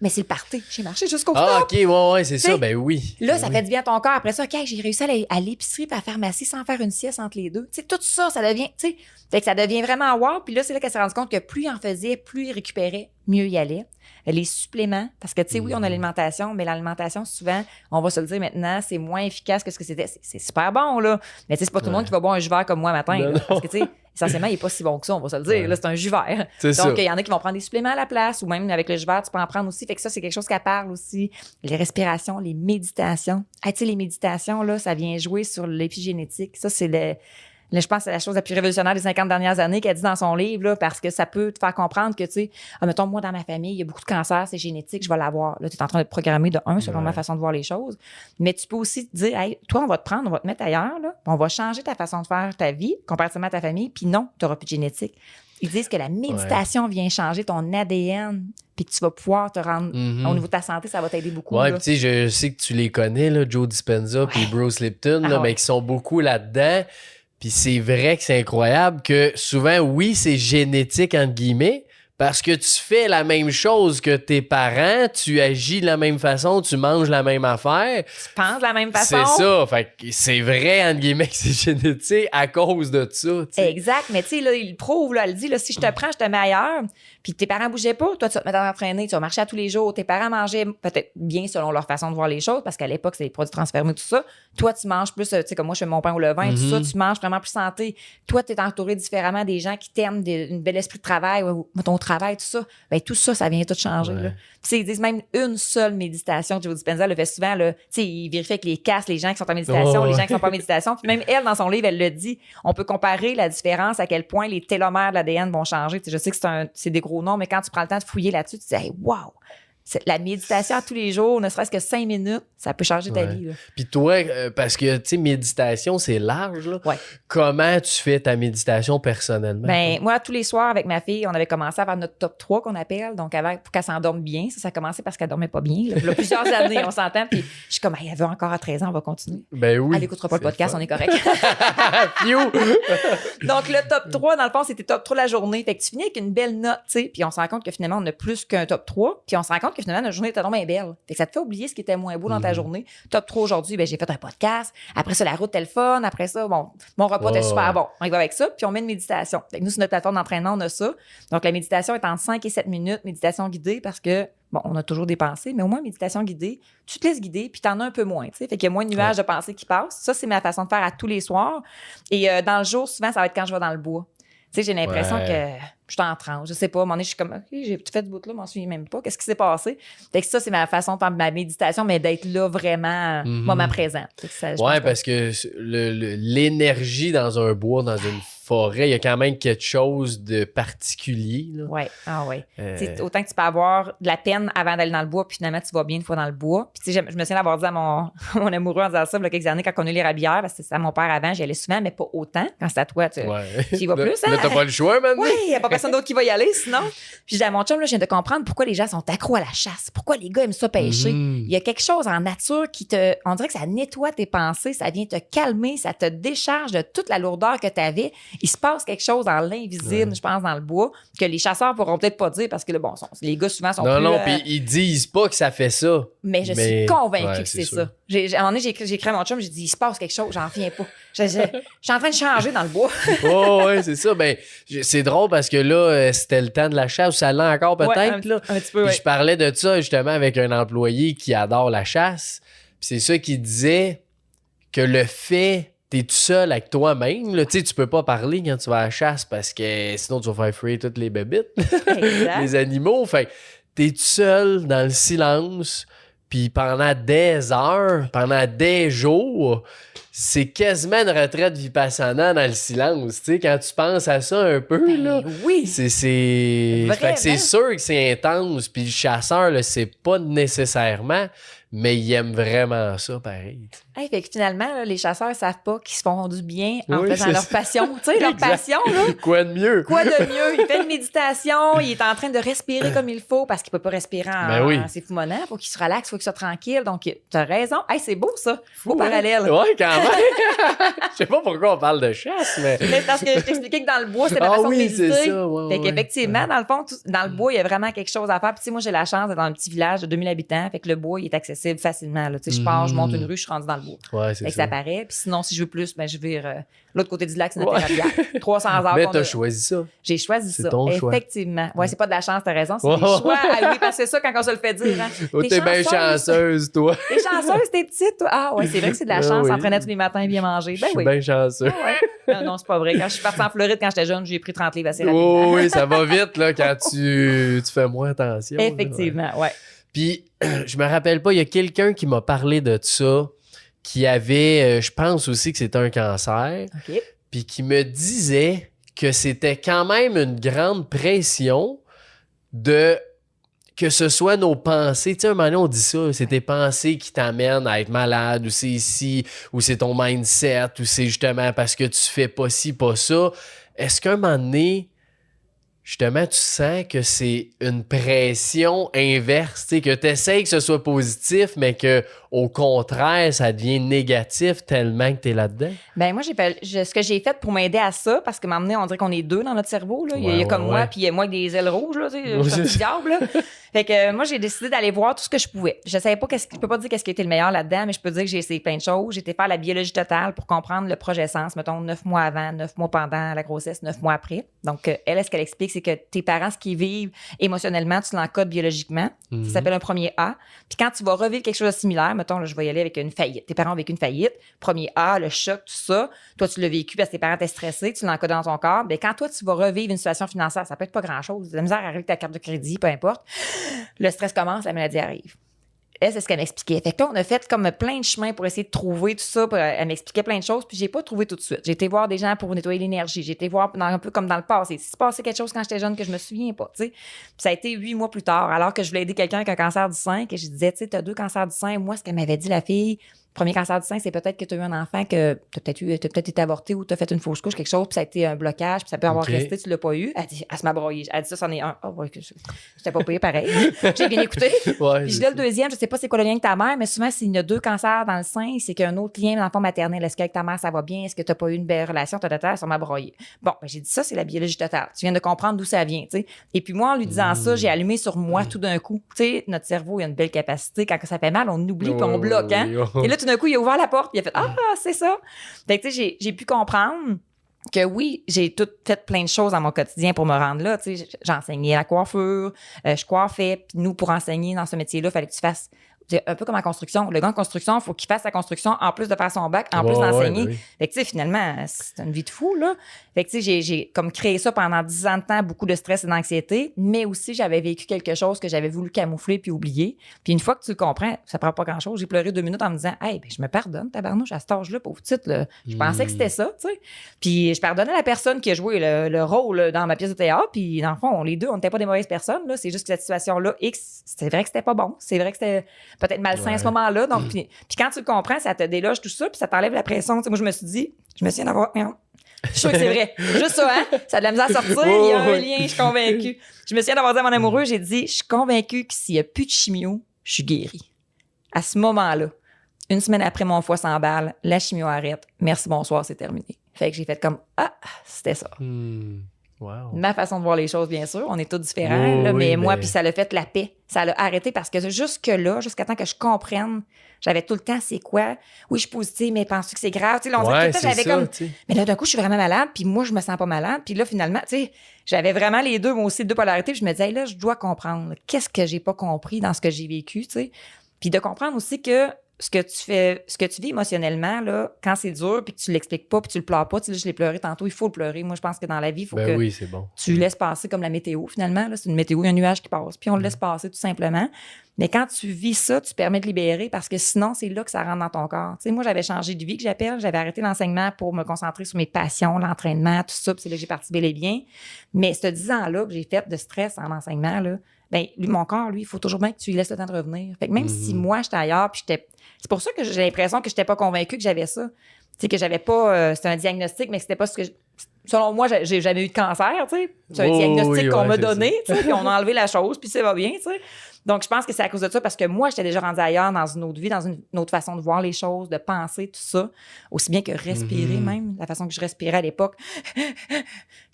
Mais c'est le party. J'ai marché jusqu'au stop. Ah, OK, ouais, c'est ça. Ben oui. Là, ben ça oui. fait du bien à ton corps. Après ça, OK, j'ai réussi à aller à l'épicerie et à la pharmacie sans faire une sieste entre les deux. Tu sais, tout ça, ça devient, tu sais, fait que ça devient vraiment wow. Puis là, c'est là qu'elle s'est rendue compte que plus il en faisait, plus il récupérait, mieux il allait. Les suppléments, parce que, tu sais, oui, on a l'alimentation, mais l'alimentation, souvent, on va se le dire maintenant, c'est moins efficace que ce que c'était. C'est super bon, là. Mais tu sais, c'est pas tout le monde qui va boire un jus vert comme moi matin. Non, là, non. parce que, tu sais, essentiellement, il est pas si bon que ça, on va se le dire. Ouais. Là, c'est un jus vert. C'est Donc, ça. il y en a qui vont prendre des suppléments à la place, ou même avec le jus vert, tu peux en prendre aussi. Fait que ça, c'est quelque chose qu'elle parle aussi. Les respirations, les méditations. Ah, tu sais, les méditations, là, ça vient jouer sur l'épigénétique. Ça, c'est là, je pense que c'est la chose la plus révolutionnaire des 50 dernières années qu'elle dit dans son livre, là, parce que ça peut te faire comprendre que, tu sais, mettons, moi, dans ma famille, il y a beaucoup de cancers, c'est génétique, je vais l'avoir. Là, tu es en train de te programmer de selon ma façon de voir les choses. Mais tu peux aussi te dire, hey, toi, on va te prendre, on va te mettre ailleurs, là, on va changer ta façon de faire ta vie, comparativement à ta famille, puis non, tu n'auras plus de génétique. Ils disent que la méditation vient changer ton ADN, puis que tu vas pouvoir te rendre, au niveau de ta santé, ça va t'aider beaucoup. Ouais, là. puis tu sais, je sais que tu les connais, là, Joe Dispenza puis Bruce Lipton, là, mais qui sont beaucoup là-dedans. Puis c'est vrai que c'est incroyable que souvent, oui, c'est génétique, entre guillemets, parce que tu fais la même chose que tes parents, tu agis de la même façon, tu manges la même affaire. Tu penses de la même façon. C'est ça. Fait que c'est vrai, entre guillemets, que c'est génétique à cause de ça. T'sais. Exact. Mais tu sais, là, il le prouve, là, elle dit, là, si je te prends, je te mets ailleurs. Puis tes parents bougeaient pas, toi, tu vas te mettre à t'entraîner, tu vas marcher à tous les jours. Tes parents mangeaient peut-être bien selon leur façon de voir les choses, parce qu'à l'époque, c'est des produits transformés, tout ça. Toi, tu manges plus, tu sais, comme moi, je fais mon pain au levain, tout ça, tu manges vraiment plus santé. Toi, tu es entouré différemment des gens qui t'aiment, une belle esprit de travail, ton travail, tout ça. Ben tout ça, ça vient tout changer. Là. Puis ils disent même une seule méditation. Joe Dispenza le fait souvent. Tu sais, il vérifie avec les castes, les gens qui sont en méditation, les gens qui sont pas en méditation. Puis même elle, dans son livre, elle le dit. On peut comparer la différence, à quel point les télomères de l'ADN vont changer. Tu sais, je sais que c'est des gros noms, mais quand tu prends le temps de fouiller là-dessus, tu te dis, hey, wow! La méditation à tous les jours, ne serait-ce que 5 minutes, ça peut changer ta vie. Là. Puis toi, parce que, tu sais, méditation, c'est large, là. Ouais. Comment tu fais ta méditation personnellement? Ben, moi, tous les soirs, avec ma fille, on avait commencé à faire notre top 3 qu'on appelle, donc pour qu'elle s'endorme bien. Ça a commencé parce qu'elle dormait pas bien. Là. Il y a plusieurs années, on s'entend, puis je suis comme, hey, elle veut encore à 13 ans, on va continuer. Ben oui. Elle n'écoutera pas le podcast, on est correct. Donc, le top 3, dans le fond, c'était top 3 la journée. Fait que tu finis avec une belle note, tu sais, puis on se rend compte que finalement, on a plus qu'un top 3, puis on se rend compte que finalement, notre journée était vraiment belle. Fait que ça te fait oublier ce qui était moins beau dans ta journée. Top 3 aujourd'hui, ben, j'ai fait un podcast. Après ça, la route était le fun. Après ça, bon, mon repas était super bon. On y va avec ça, puis on met une méditation. Fait que nous, sur notre plateforme d'entraînement, on a ça. Donc, la méditation est entre 5 et 7 minutes, méditation guidée, parce que, bon, on a toujours des pensées, mais au moins, méditation guidée, tu te laisses guider, puis t'en as un peu moins, tu sais. Fait qu'il y a moins de nuages de pensées qui passent. Ça, c'est ma façon de faire à tous les soirs. Et dans le jour, souvent, ça va être quand je vais dans le bois. Tu sais, j'ai l'impression que je suis en transe. Je sais pas, à un moment donné, je suis comme, OK, j'ai fait du bout là, je m'en souviens même pas. Qu'est-ce qui s'est passé? Fait que ça, c'est ma façon de faire ma méditation, mais d'être là vraiment, moment présent. Ouais, parce que l'énergie dans un bois, dans une forêt, il y a quand même quelque chose de particulier. Là. Ouais, ah ouais. Autant que tu peux avoir de la peine avant d'aller dans le bois, puis finalement, tu vas bien une fois dans le bois. Puis tu sais, je me souviens d'avoir dit à mon amoureux en disant ça, il y a quelques années, quand on a eu les rabières, parce que c'était à mon père avant, j'y allais souvent, mais pas autant. Quand c'est à toi, tu y vas plus. Là, t'as pas le choix, maintenant. Oui, il n'y a pas personne d'autre qui va y aller, sinon. Puis je dis à mon chum, là, je viens de comprendre pourquoi les gens sont accros à la chasse, pourquoi les gars aiment ça pêcher. Il y a quelque chose en nature on dirait que ça nettoie tes pensées, ça vient te calmer, ça te décharge de toute la lourdeur que tu avais. Il se passe quelque chose dans l'invisible, je pense, dans le bois, que les chasseurs pourront peut-être pas dire parce que, bon, les gars souvent sont plus... Non, puis ils disent pas que ça fait ça. Mais je suis convaincue que c'est ça. À un moment donné, j'ai écrit à mon chum, j'ai dit, il se passe quelque chose, j'en reviens pas. Je suis en train de changer dans le bois. Ouais, c'est ça. Ben, c'est drôle parce que là, c'était le temps de la chasse, ça l'est encore peut-être. Là. Un petit peu, Puis je parlais de ça justement avec un employé qui adore la chasse. Puis c'est ça qui disait que le fait... T'es tout seul avec toi-même. Tu sais, tu peux pas parler quand tu vas à la chasse parce que sinon tu vas faire free toutes les bébites, les animaux. Fait que t'es tout seul dans le silence. puis pendant des heures, pendant des jours, c'est quasiment une retraite vipassana dans le silence. Tu sais, quand tu penses à ça un peu, là, oui. c'est... Vraiment. Fait que c'est sûr que c'est intense, puis le chasseur, là, c'est pas nécessairement, mais il aime vraiment ça, pareil. Hey, fait que finalement, là, les chasseurs savent pas qu'ils se font du bien en Oui, faisant c'est leur ça. passion. Tu sais, leur Exact. passion, là. Quoi de mieux? Quoi de mieux? Il fait une méditation, il est en train de respirer comme il faut parce qu'il peut pas respirer Ben oui. c'est fou monnaie. Faut qu'il se relaxe, faut qu'il soit tranquille. Donc, t'as raison. Hey, c'est beau, ça. Beau Fou, parallèle. hein? Ouais, quand même. Je sais pas pourquoi on parle de chasse, mais... Mais c'est parce que je t'expliquais que dans le bois, c'est ma Ah façon de oui, méditer. c'est ça. Ouais, Fait ouais. qu'effectivement, dans le fond, dans le bois, il y a vraiment quelque chose à faire. Puis, tu sais, moi, j'ai la chance d'être dans un petit village de 2000 habitants. Fait que le bois, il est accessible facilement. Là. Tu sais, je pars, je monte une rue, je suis rendue dans le bois. Ouais, c'est Fait que ça. ça paraît. Puis sinon, si je veux plus, ben, je vire l'autre côté du lac, c'est notre Ouais. terrapière. 300 heures. Mais qu'on t'as a- choisi ça. J'ai choisi C'est ça. ton choix. Effectivement. Ouais, c'est pas de la chance, t'as raison. C'est Ouais. des choix. Ah oui, parce que c'est ça quand on se le fait dire. Hein. Oh, t'es bien chanceuse, toi. T'es chanceuse, t'es petite, toi. Ah ouais, c'est vrai que c'est de la Ah chance. oui. S'entraîner tous les matins, bien manger. Je Ben suis oui. bien chanceux. Ah ouais. Non, non, c'est pas vrai. Quand je suis partie en Floride quand j'étais jeune, j'ai pris 30 livres assez rapidement. Oh, oui, ça va vite là, quand tu fais moins attention. là, ouais. Effectivement, ouais. Puis, je me rappelle pas, il y a quelqu'un qui m'a parlé de ça, qui avait, je pense aussi que c'était un cancer, OK. puis qui me disait que c'était quand même une grande pression de que ce soit nos pensées. Tu sais, un moment donné, on dit ça, c'est tes pensées qui t'amènent à être malade, ou c'est ici, ou c'est ton mindset, ou c'est justement parce que tu fais pas ci, pas ça. Est-ce qu'un moment donné, justement, tu sens que c'est une pression inverse, tu sais, que tu essaies que ce soit positif, mais que au contraire, ça devient négatif tellement que tu es là-dedans? Ben moi, ce que j'ai fait pour m'aider à ça, parce que m'emmener, on dirait qu'on est deux dans notre cerveau. Là. Il y a Ouais, comme ouais, moi, ouais. puis il y a moi avec des ailes rouges. Là, tu sais, Ouais, je suis un c'est petit diable. Là. Fait que moi, j'ai décidé d'aller voir tout ce que je pouvais. Je savais pas je peux pas dire qu'est-ce qui était le meilleur là-dedans, mais je peux dire que j'ai essayé plein de choses. J'ai été faire la biologie totale pour comprendre le projet sens, mettons 9 mois avant, 9 mois pendant la grossesse, 9 mois après. Donc, elle, ce qu'elle explique, c'est que tes parents, ce qu'ils vivent émotionnellement, tu l'encodes biologiquement. Mhm. Ça s'appelle un premier A. Puis quand tu vas revivre quelque chose de similaire, mettons, là, je vais y aller avec une faillite. Tes parents ont vécu une faillite. Premier A, le choc, tout ça. Toi, tu l'as vécu parce que tes parents étaient stressés, tu l'encodes dans ton corps. Bien, quand toi, tu vas revivre une situation financière, ça peut être pas grand-chose. La misère arrive avec ta carte de crédit, peu importe. Le stress commence, la maladie arrive. Elle, c'est ce qu'elle m'expliquait. Fait que là, on a fait comme plein de chemins pour essayer de trouver tout ça. Elle m'expliquait plein de choses, puis j'ai pas trouvé tout de suite. J'ai été voir des gens pour nettoyer l'énergie. J'ai été voir un peu comme dans le passé. S'il se passait quelque chose quand j'étais jeune que je me souviens pas, tu sais. Puis ça a été 8 mois plus tard, alors que je voulais aider quelqu'un avec un cancer du sein, et je disais, tu sais, t'as 2 cancers du sein. Moi, ce qu'elle m'avait dit, la fille, premier cancer du sein, c'est peut-être que tu as eu un enfant, que t'as peut-être été avorté ou t'as fait une fausse couche, quelque chose, puis ça a été un blocage, puis ça peut avoir OK. resté, tu l'as pas eu. Elle se m'a broyé. Elle dit ça, c'en est un. Oh, ouais, j'étais pas payé pareil. J'ai bien écouté. Ouais, Puis je c'est dis là, le ça. deuxième, je sais pas c'est quoi le lien avec ta mère, mais souvent, s'il y a 2 cancers dans le sein, c'est qu'il y a un autre lien dans l'enfant maternel. Est-ce qu'avec ta mère, ça va bien? Est-ce que tu n'as pas eu une belle relation? Ça m'a broyé. Bon, ben, j'ai dit ça, c'est la biologie totale. Tu viens de comprendre d'où ça vient, tu sais. Et puis moi, en lui disant ça, j'ai allumé sur moi tout d'un coup. Tu sais, notre cerveau, il a une belle capacité. Quand ça fait mal, on oublie puis on Ouais, bloque, ouais, hein? ouais. Et là, tout d'un coup, il a ouvert la porte, puis il a fait ah, c'est ça. Fait que, tu sais, j'ai pu comprendre que oui, j'ai tout fait plein de choses dans mon quotidien pour me rendre là. Tu sais, j'ai enseigné la coiffure, je coiffais, puis nous, pour enseigner dans ce métier-là, il fallait que tu fasses un peu comme en construction. Le gars en construction, il faut qu'il fasse sa construction en plus de faire son bac, en plus Ouais, d'enseigner. ouais, ben oui. Fait que, tu sais, finalement, c'est une vie de fou, là. Fait que, tu sais, j'ai comme créé ça pendant 10 ans de temps, beaucoup de stress et d'anxiété, mais aussi, j'avais vécu quelque chose que j'avais voulu camoufler puis oublier. Puis une fois que tu le comprends, ça prend pas grand-chose. J'ai pleuré 2 minutes en me disant, hey, ben, je me pardonne, tabarnouche, à cet âge-là, pauvre petite, là. Je pensais que c'était ça, tu sais. Puis je pardonnais la personne qui a joué le rôle dans ma pièce de théâtre, puis dans le fond, les deux, on n'était pas des mauvaises personnes, là. C'est juste que cette situation-là, X, c'est vrai que c'était pas bon. C'est vrai que c'était peut-être malsain à ce moment-là. Donc, puis quand tu le comprends, ça te déloge tout ça, puis ça t'enlève la pression. Tu sais, moi, je me suis dit, je me souviens d'avoir. Merde. Je suis sûre que c'est vrai. Juste ça, hein? Ça a de la misère à sortir. Il y a un lien, je suis convaincue. Je me souviens d'avoir dit à mon amoureux, j'ai dit, je suis convaincue que s'il n'y a plus de chimio, je suis guérie. À ce moment-là, une semaine après mon foie s'emballe, la chimio arrête. Merci, bonsoir, c'est terminé. Fait que j'ai fait comme, ah, c'était ça. Wow. Ma façon de voir les choses, bien sûr. On est tous différents. Oh, là, mais oui, moi, mais- puis ça l'a fait la paix. Ça l'a arrêté parce que jusque-là, jusqu'à temps que je comprenne, j'avais tout le temps, c'est quoi? Oui, je suis positive, mais penses-tu que c'est grave? Tu sais, là, on dirait Ouais, tout le temps, c'est j'avais ça, comme. tu sais. Mais là, d'un coup, je suis vraiment malade, puis moi, je me sens pas malade. Puis là, finalement, tu sais, j'avais vraiment les deux, moi aussi, deux polarités. Puis je me disais, hey, là, je dois comprendre. Qu'est-ce que j'ai pas compris dans ce que j'ai vécu, tu sais? Puis de comprendre aussi que ce que tu vis émotionnellement, là, quand c'est dur, puis que tu l'expliques pas, puis tu le pleures pas, tu sais, là, je l'ai pleuré tantôt, il faut le pleurer. Moi, je pense que dans la vie, il faut que oui, c'est bon. tu laisses passer comme la météo, finalement. Là, c'est une météo, il y a un nuage qui passe, puis on le laisse passer tout simplement. Mais quand tu vis ça, tu te permets de libérer parce que sinon, c'est là que ça rentre dans ton corps. Tu sais, moi, j'avais changé de vie, que j'appelle. J'avais arrêté l'enseignement pour me concentrer sur mes passions, l'entraînement, tout ça, puis c'est là que j'ai parti bel et bien. Mais ce 10 ans-là que j'ai fait de stress en enseignement, là, ben, lui, mon corps, lui, il faut toujours bien que tu lui laisses le temps de revenir. Fait que même si moi, j'étais ailleurs, puis c'est pour ça que j'ai l'impression que j'étais pas convaincue que j'avais ça. Tu sais, que j'avais pas... c'était un diagnostic, mais c'était pas ce que... Selon moi, j'ai jamais eu de cancer, tu sais. C'est un diagnostic qu'on m'a donné, tu sais, puis on a enlevé la chose, puis ça va bien, tu sais. Donc, je pense que c'est à cause de ça, parce que moi, j'étais déjà rendue ailleurs dans une autre vie, dans une autre façon de voir les choses, de penser, tout ça. Aussi bien que respirer même, la façon que je respirais à l'époque.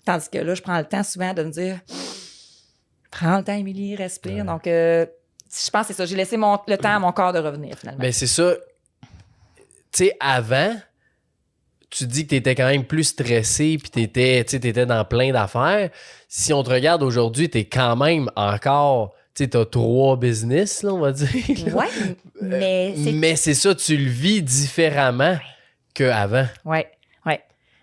Tandis que là, je prends le temps souvent de me dire... Prends le temps, Émilie, respire. Donc, je pense que c'est ça. J'ai laissé le temps à mon corps de revenir, finalement. Mais c'est ça. Tu sais, avant, tu dis que tu étais quand même plus stressé puis tu étais dans plein d'affaires. Si on te regarde aujourd'hui, tu es quand même encore... Tu sais, tu as 3 business, là, on va dire. Oui, mais c'est... Mais c'est ça, tu le vis différemment qu'avant. Oui.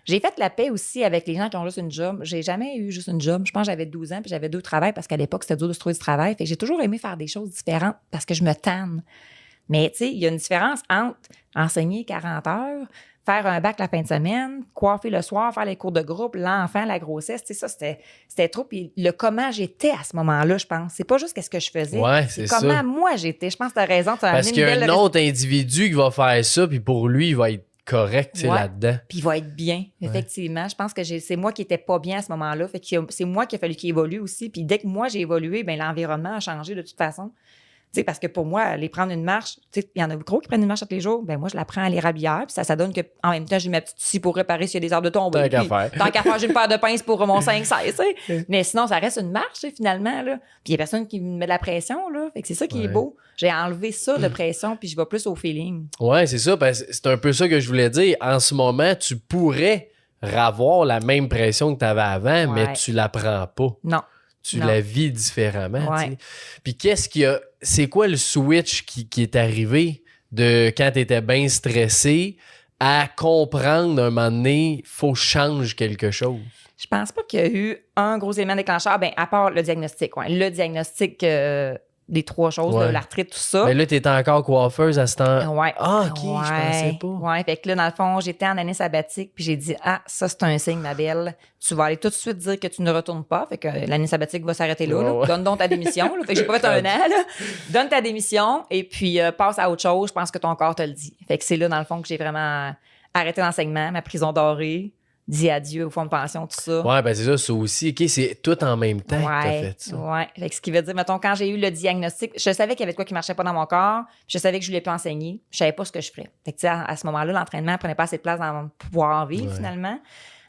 J'ai fait la paix aussi avec les gens qui ont juste une job. J'ai jamais eu juste une job. Je pense que j'avais 12 ans puis j'avais 2 travails parce qu'à l'époque, c'était dur de se trouver du travail. Fait que j'ai toujours aimé faire des choses différentes parce que je me tanne. Mais tu sais, il y a une différence entre enseigner 40 heures, faire un bac la fin de semaine, coiffer le soir, faire les cours de groupe, l'enfant, la grossesse. Tu sais, ça, c'était trop. Puis le comment j'étais à ce moment-là, je pense. C'est pas juste qu'est-ce que je faisais. Ouais, c'est comment ça. moi j'étais. Je pense que tu as raison. Parce qu'il y a un autre individu qui va faire ça puis pour lui, il va être correct, tu sais, là-dedans. Puis il va être bien, effectivement. Je pense que c'est moi qui n'étais pas bien à ce moment-là. Fait que c'est moi qui a fallu qu'il évolue aussi. Puis dès que moi, j'ai évolué, ben l'environnement a changé de toute façon. Tu sais, parce que pour moi, aller prendre une marche, tu sais, il y en a gros qui prennent une marche tous les jours. Ben moi, je la prends à l'érablière. Puis ça donne qu'en même temps, j'ai ma petite scie pour réparer s'il y a des arbres de tomber. Tant qu'à faire. Tant qu'à faire, j'ai une paire de pinces pour mon 5-16, tu sais. Mais sinon, ça reste une marche, tu sais, finalement, là. Puis il y a personne qui me met de la pression, là. Fait que c'est ça qui est beau. J'ai enlevé ça de pression, puis je vais plus au feeling. Ouais, c'est ça. Parce que c'est un peu ça que je voulais dire. En ce moment, tu pourrais avoir la même pression que tu avais avant, mais tu la prends pas. Non. Tu la vis différemment. Ouais. T'sais. Puis c'est quoi le switch qui est arrivé de quand tu étais bien stressé à comprendre un moment donné, faut que je change quelque chose? Je pense pas qu'il y a eu un gros élément déclencheur, ben à part le diagnostic. Ouais. Le diagnostic des 3 choses, l'arthrite, tout ça. Mais là, t'étais encore coiffeuse à ce temps. Ouais. Ah, OK, je pensais pas. Ouais, fait que là, dans le fond, j'étais en année sabbatique, puis j'ai dit, ça, c'est un signe, ma belle. Tu vas aller tout de suite dire que tu ne retournes pas. Fait que l'année sabbatique va s'arrêter là. Ouais. Donne donc ta démission. Là. Fait que j'ai pas fait 1 an. Là. Donne ta démission et puis passe à autre chose. Je pense que ton corps te le dit. Fait que c'est là, dans le fond, que j'ai vraiment arrêté l'enseignement, ma prison dorée. Dit adieu au fonds de pension, tout ça. Ouais, ben c'est ça aussi. OK, c'est tout en même temps que t'as fait ça. Ouais. Fait que ce qui veut dire, mettons, quand j'ai eu le diagnostic, je savais qu'il y avait de quoi qui marchait pas dans mon corps, je savais que je voulais pas enseigner, je savais pas ce que je ferais. Fait que, tu sais, à ce moment-là, l'entraînement prenait pas assez de place dans mon pouvoir en vivre, finalement.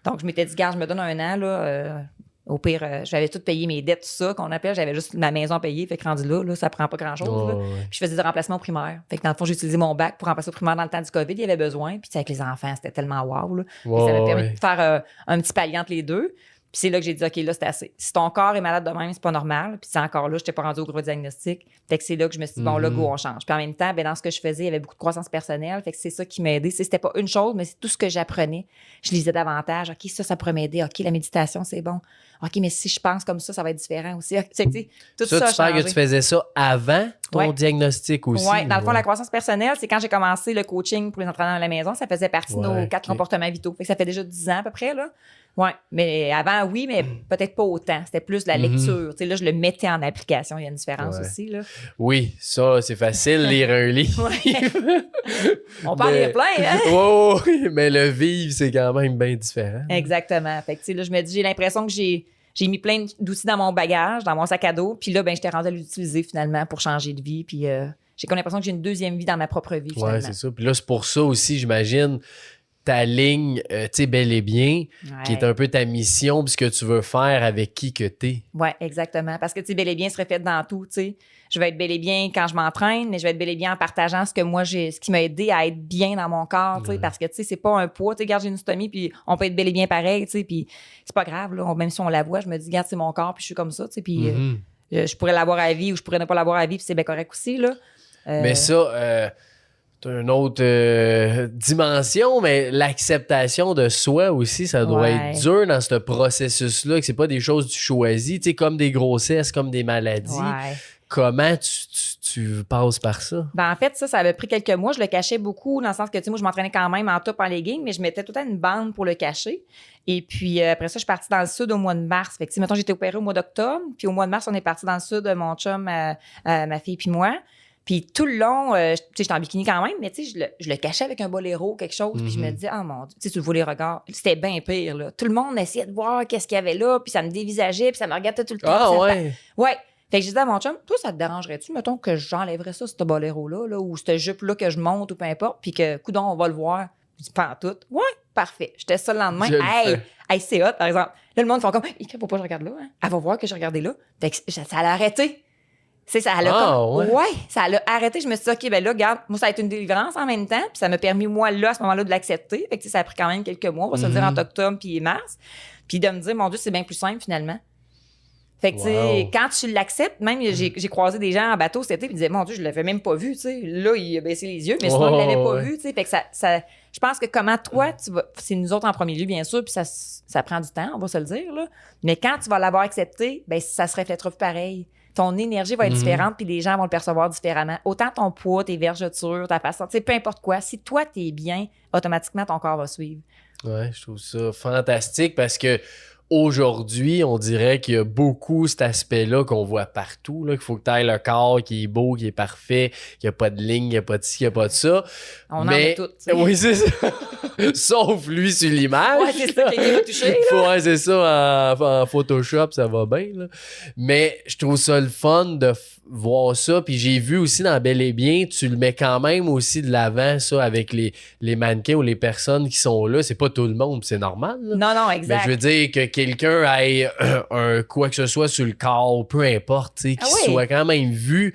Donc, je m'étais dit, garde, je me donne 1 an, là. Au pire, j'avais tout payé mes dettes, tout ça, qu'on appelle. J'avais juste ma maison payée. Fait que rendu là, ça prend pas grand-chose. Puis je faisais des remplacements au primaire. Fait que dans le fond, j'ai utilisé mon bac pour remplacer au primaire dans le temps du COVID. Il y avait besoin. Puis avec les enfants, c'était tellement wow. Là. Ça m'a permis de faire un petit palier entre les deux. Puis c'est là que j'ai dit, OK, là, c'est assez. Si ton corps est malade de même, c'est pas normal. Puis c'est encore là, je n'étais pas rendue au gros diagnostic. Fait que c'est là que je me suis dit, bon, là, go, on change. Puis en même temps, ben, dans ce que je faisais, il y avait beaucoup de croissance personnelle. Fait que c'est ça qui m'a aidé. C'était pas une chose, mais c'est tout ce que j'apprenais. Je lisais davantage. OK, ça pourrait m'aider. OK, la méditation, c'est bon. OK, mais si je pense comme ça va être différent aussi. Tout ça, tu parles que tu faisais ça avant ton diagnostic aussi. Oui, dans le fond, la croissance personnelle, c'est quand j'ai commencé le coaching pour les entraîneurs à la maison. Ça faisait partie de nos 4 comportements vitaux. Fait que ça fait déjà 10 ans à peu près, là. Oui, mais avant, oui, mais peut-être pas autant. C'était plus la lecture. Là, je le mettais en application. Il y a une différence aussi. Là. Oui, ça, c'est facile, lire un livre. On parle lire plein, hein? Oui, mais le vivre, c'est quand même bien différent. Exactement. Fait que, là, je me dis, j'ai l'impression que j'ai mis plein d'outils dans mon bagage, dans mon sac à dos. Puis là, ben, j'étais rendue à l'utiliser finalement pour changer de vie. Puis j'ai comme l'impression que j'ai une deuxième vie dans ma propre vie. Oui, c'est ça. Puis là, c'est pour ça aussi, j'imagine, ta ligne, tu sais, bel et bien, qui est un peu ta mission, puis ce que tu veux faire avec qui que t'es. Oui, exactement. Parce que, tu sais, bel et bien se reflète dans tout, tu sais. Je vais être bel et bien quand je m'entraîne, mais je vais être bel et bien en partageant ce qui m'a aidé à être bien dans mon corps, tu sais, parce que, tu sais, c'est pas un poids, tu sais, regarde, j'ai une stomie, puis on peut être bel et bien pareil, tu sais, puis c'est pas grave, là, même si on la voit, je me dis, regarde, c'est mon corps, puis je suis comme ça, tu sais, puis je pourrais l'avoir à vie ou je pourrais ne pas l'avoir à vie, puis c'est bien correct aussi, là. Mais ça, une autre dimension, mais l'acceptation de soi aussi, ça doit être dur dans ce processus-là, que c'est pas des choses que tu choisis, tu sais, comme des grossesses, comme des maladies. Ouais. Comment tu passes par ça? Ben, en fait, ça avait pris quelques mois. Je le cachais beaucoup dans le sens que, tu sais, moi, je m'entraînais quand même en top, en legging, mais je mettais tout le temps une bande pour le cacher. Et puis, après ça, je suis partie dans le sud au mois de mars. Fait que, tu sais, mettons, j'ai été opérée au mois d'octobre. Puis, au mois de mars, on est parti dans le sud, mon chum, ma fille puis moi. Puis, tout le long, tu sais, j'étais en bikini quand même, mais tu sais, je le cachais avec un boléro, quelque chose. Puis, je me disais, oh mon Dieu, tu sais, tu vois les regards. C'était bien pire, là. Tout le monde essayait de voir qu'est-ce qu'il y avait là, puis ça me dévisageait, puis ça me regardait tout le temps. Ah, ouais. Ouais. Fait que je disais à mon chum, toi, ça te dérangerait-tu, mettons, que j'enlèverais ça, ce boléro-là, là, ou cette jupe-là que je monte, ou peu importe, puis que, coudonc, on va le voir. Je dis, pas en tout. Ouais, parfait. J'étais ça le lendemain. Hey, c'est hot, par exemple. Là, le monde fait comme, faut pas que je regarde là. Hein? Elle va voir que j'ai regardé là. Fait que ça l'a arrêté. C'est ça, ça l'a arrêté. Je me suis dit, OK, ben là, regarde, moi, ça a été une délivrance en même temps, puis ça m'a permis, moi, là, à ce moment-là, de l'accepter. Fait que ça a pris quand même quelques mois, on va se dire, entre octobre puis mars. Puis de me dire, mon Dieu, c'est bien plus simple, finalement. Fait que, tu sais, quand tu l'acceptes, même, j'ai croisé des gens en bateau cet été, puis ils disaient, mon Dieu, je l'avais même pas vu, tu sais. Là, il a baissé les yeux, mais sinon, il l'avait pas vu, tu sais. Fait que je pense que comment toi, c'est nous autres en premier lieu, bien sûr, puis ça prend du temps, on va se le dire, là. Mais quand tu vas l'avoir accepté, ben ça se reflètera plus pareil. Ton énergie va être différente, puis les gens vont le percevoir différemment. Autant ton poids, tes vergetures, ta façon, tu sais, peu importe quoi. Si toi, t'es bien, automatiquement, ton corps va suivre. Ouais, je trouve ça fantastique parce que aujourd'hui, on dirait qu'il y a beaucoup cet aspect-là qu'on voit partout, là, qu'il faut que tu ailles le corps qui est beau, qui est parfait, qu'il n'y a pas de ligne, il n'y a pas de ci, il n'y a pas de ça. On en met tout. Oui, c'est ça. Sauf lui sur l'image. Ouais, c'est ça, quelqu'un va toucher. Ouais, c'est ça, en Photoshop, ça va bien. Là. Mais je trouve ça le fun de voir ça. Puis j'ai vu aussi dans Bel et Bien, tu le mets quand même aussi de l'avant, ça, avec les mannequins ou les personnes qui sont là. C'est pas tout le monde, c'est normal. Là. Non, exact. Mais je veux dire que quelqu'un ait un quoi que ce soit sur le corps, peu importe, qu'il soit quand même vu.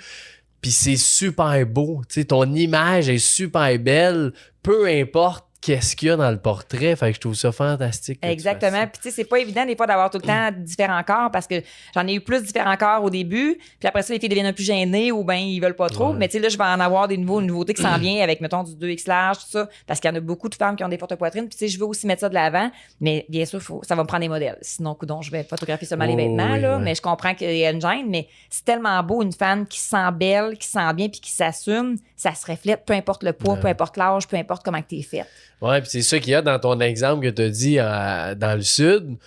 Puis c'est super beau. Ton image est super belle, peu importe qu'est-ce qu'il y a dans le portrait. Fait que je trouve ça fantastique. Exactement. Puis tu sais, c'est pas évident des fois d'avoir tout le temps différents corps parce que j'en ai eu plus différents corps au début. Puis après ça, les filles deviennent un peu plus gênées ou bien ils veulent pas trop. Ouais. Mais tu sais, là, je vais en avoir une nouveauté qui s'en vient avec, mettons, du 2X large, tout ça. Parce qu'il y en a beaucoup de femmes qui ont des fortes poitrines. Puis tu sais, je veux aussi mettre ça de l'avant. Mais bien sûr, ça va me prendre des modèles. Sinon, coudonc, je vais photographier seulement les vêtements, là. Ouais. Mais je comprends qu'il y a une gêne. Mais c'est tellement beau, une femme qui se sent belle, qui se sent bien puis qui s'assume. Ça se reflète, peu importe le poids, peu importe l'âge, peu importe comment tu es faite. Ouais, puis c'est ça qu'il y a dans ton exemple que tu as dit dans le Sud,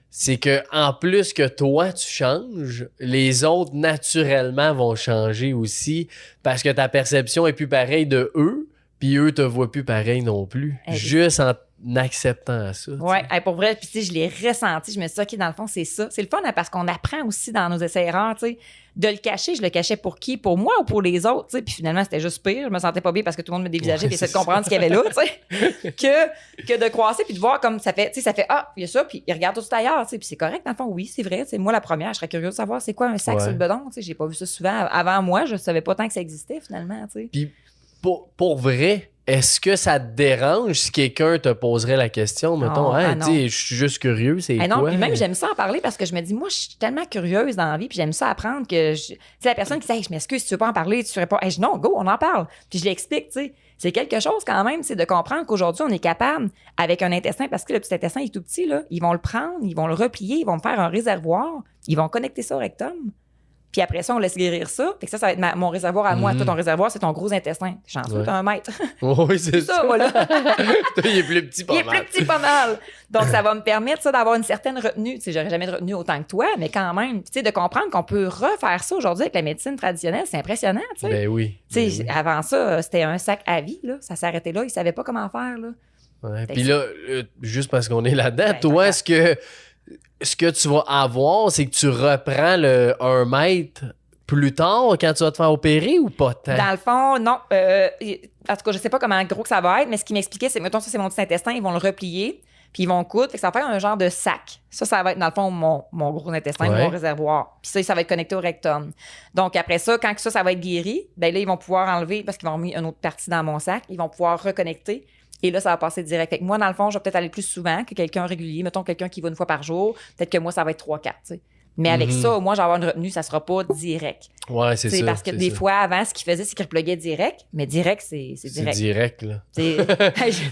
c'est que en plus que toi, tu changes, les autres, naturellement, vont changer aussi parce que ta perception est plus pareille de eux, puis eux te voient plus pareil non plus. Juste en acceptant ça. Ouais, pour vrai, puis tu sais, je l'ai ressenti, je me suis dit, OK, dans le fond, c'est ça. C'est le fun, hein, parce qu'on apprend aussi dans nos essais-erreurs, tu sais, de le cacher. Je le cachais pour qui? Pour moi ou pour les autres, tu sais. Puis finalement, c'était juste pire. Je me sentais pas bien parce que tout le monde me dévisageait et essayait de comprendre ce qu'il y avait là, tu sais. Que de croiser puis de voir comme ça fait, tu sais, ça fait, ah, il y a ça, puis il regarde tout ailleurs, tu sais. Puis c'est correct, dans le fond, oui, c'est vrai. C'est moi la première, je serais curieuse de savoir c'est quoi un sac sur le bedon, tu sais. J'ai pas vu ça souvent. Avant moi, je savais pas tant que ça existait finalement, tu sais. Puis pour vrai, est-ce que ça te dérange si quelqu'un te poserait la question, mettons, je suis juste curieux, c'est quoi? Non, puis même j'aime ça en parler parce que je me dis, moi, je suis tellement curieuse dans la vie, puis j'aime ça apprendre que, tu sais, la personne qui dit, hey, je m'excuse, si tu veux pas en parler, tu ferais pas, hey, non, go, on en parle. Puis je l'explique, tu sais. C'est quelque chose quand même, c'est de comprendre qu'aujourd'hui, on est capable, avec un intestin, parce que le petit intestin est tout petit, là, ils vont le prendre, ils vont le replier, ils vont me faire un réservoir, ils vont connecter ça au rectum. Puis après ça, on laisse guérir ça. Fait que ça va être mon réservoir à moi. Toi, ton réservoir, c'est ton gros intestin. T'es chanceux, t'as 1 mètre. Oui, c'est ça. Voilà. Toi, il est plus petit pas mal. Il est plus petit pas mal. Donc, ça va me permettre ça d'avoir une certaine retenue. Tu sais, j'aurais jamais de retenue autant que toi, mais quand même, tu sais, de comprendre qu'on peut refaire ça aujourd'hui avec la médecine traditionnelle, c'est impressionnant, tu sais. Ben oui. Tu sais, avant ça, c'était un sac à vie, là. Ça s'arrêtait là. Ils savaient pas comment faire, là. Ouais. Puis là, juste parce qu'on est là-dedans, toi, est-ce que tu vas avoir, c'est que tu reprends le 1 mètre plus tard quand tu vas te faire opérer ou pas tant? Dans le fond, non. En tout cas, je sais pas comment gros que ça va être, mais ce qu'il m'expliquait, c'est, mettons, ça, c'est mon petit intestin, ils vont le replier, puis ils vont coudre, fait que ça va faire un genre de sac. Ça va être, dans le fond, mon gros intestin, mon réservoir. Puis ça va être connecté au rectum. Donc, après ça, quand ça va être guéri, ben là, ils vont pouvoir enlever, parce qu'ils vont remettre une autre partie dans mon sac, ils vont pouvoir reconnecter. Et là, ça va passer direct. Fait que moi, dans le fond, je vais peut-être aller plus souvent que quelqu'un régulier. Mettons quelqu'un qui va 1 fois par jour. Peut-être que moi, ça va être 3-4, tu sais. Mais avec ça, au moins, j'ai avoir une retenue, ça sera pas direct. Ouais, c'est ça. Parce que des fois, avant, ce qu'il faisait, c'est qu'il repluguait direct. Mais direct, c'est direct. C'est direct, là. C'est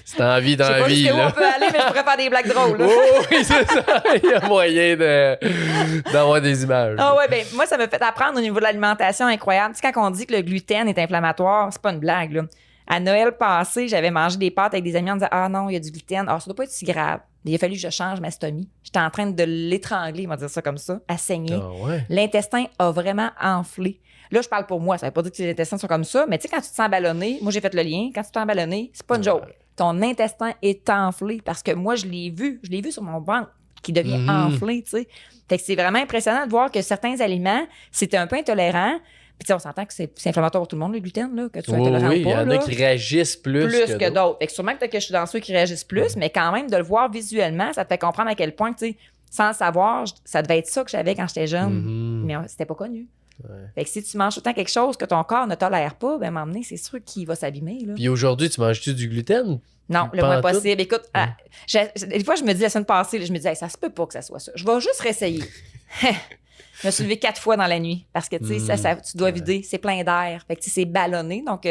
C'est envie dans la vie, Je sais pas là. où on peut aller, mais je pourrais faire des blagues drôles. Là. Oh, oui, c'est ça. Il y a moyen d'avoir des images. Ah ouais, ben moi, ça m'a fait apprendre au niveau de l'alimentation incroyable. Tu sais, quand on dit que le gluten est inflammatoire, c'est pas une blague, là. À Noël passé, j'avais mangé des pâtes avec des amis en disant « Ah non, il y a du gluten. Ah, ça doit pas être si grave. » Il a fallu que je change ma stomie. J'étais en train de l'étrangler, on va dire ça comme ça, à saigner. Ah ouais. L'intestin a vraiment enflé. Là, je parle pour moi. Ça veut pas dire que les intestins sont comme ça, mais tu sais, quand tu te sens ballonné, moi, j'ai fait le lien. Quand tu te sens ballonné, c'est pas une joke. Ton intestin est enflé parce que moi, je l'ai vu. Je l'ai vu sur mon ventre qui devient enflé, tu sais. Fait que c'est vraiment impressionnant de voir que certains aliments, c'était un peu intolérant. Puis tu sais, on s'entend que c'est inflammatoire pour tout le monde, le gluten, là, que tu sois intolérant ou pas. Oui, il y en là. a qui réagissent plus que d'autres. Fait que sûrement que peut-être que je suis dans ceux qui réagissent plus, mais quand même, de le voir visuellement, ça te fait comprendre à quel point, tu sais, sans le savoir, ça devait être ça que j'avais quand j'étais jeune. Mais c'était pas connu. Ouais. Fait que si tu manges tout le temps quelque chose que ton corps ne tolère pas, ben m'emmener, c'est sûr qu'il va s'abîmer. Là. Puis aujourd'hui, tu manges-tu du gluten? Non, le moins possible. Écoute, des fois, je me dis la semaine passée, là, je me dis, hey, ça se peut pas que ça soit ça. Je vais juste réessayer. Je me suis levée 4 fois dans la nuit parce que, tu sais, ça, tu dois vider. C'est plein d'air. Fait que, tu sais, c'est ballonné. Donc,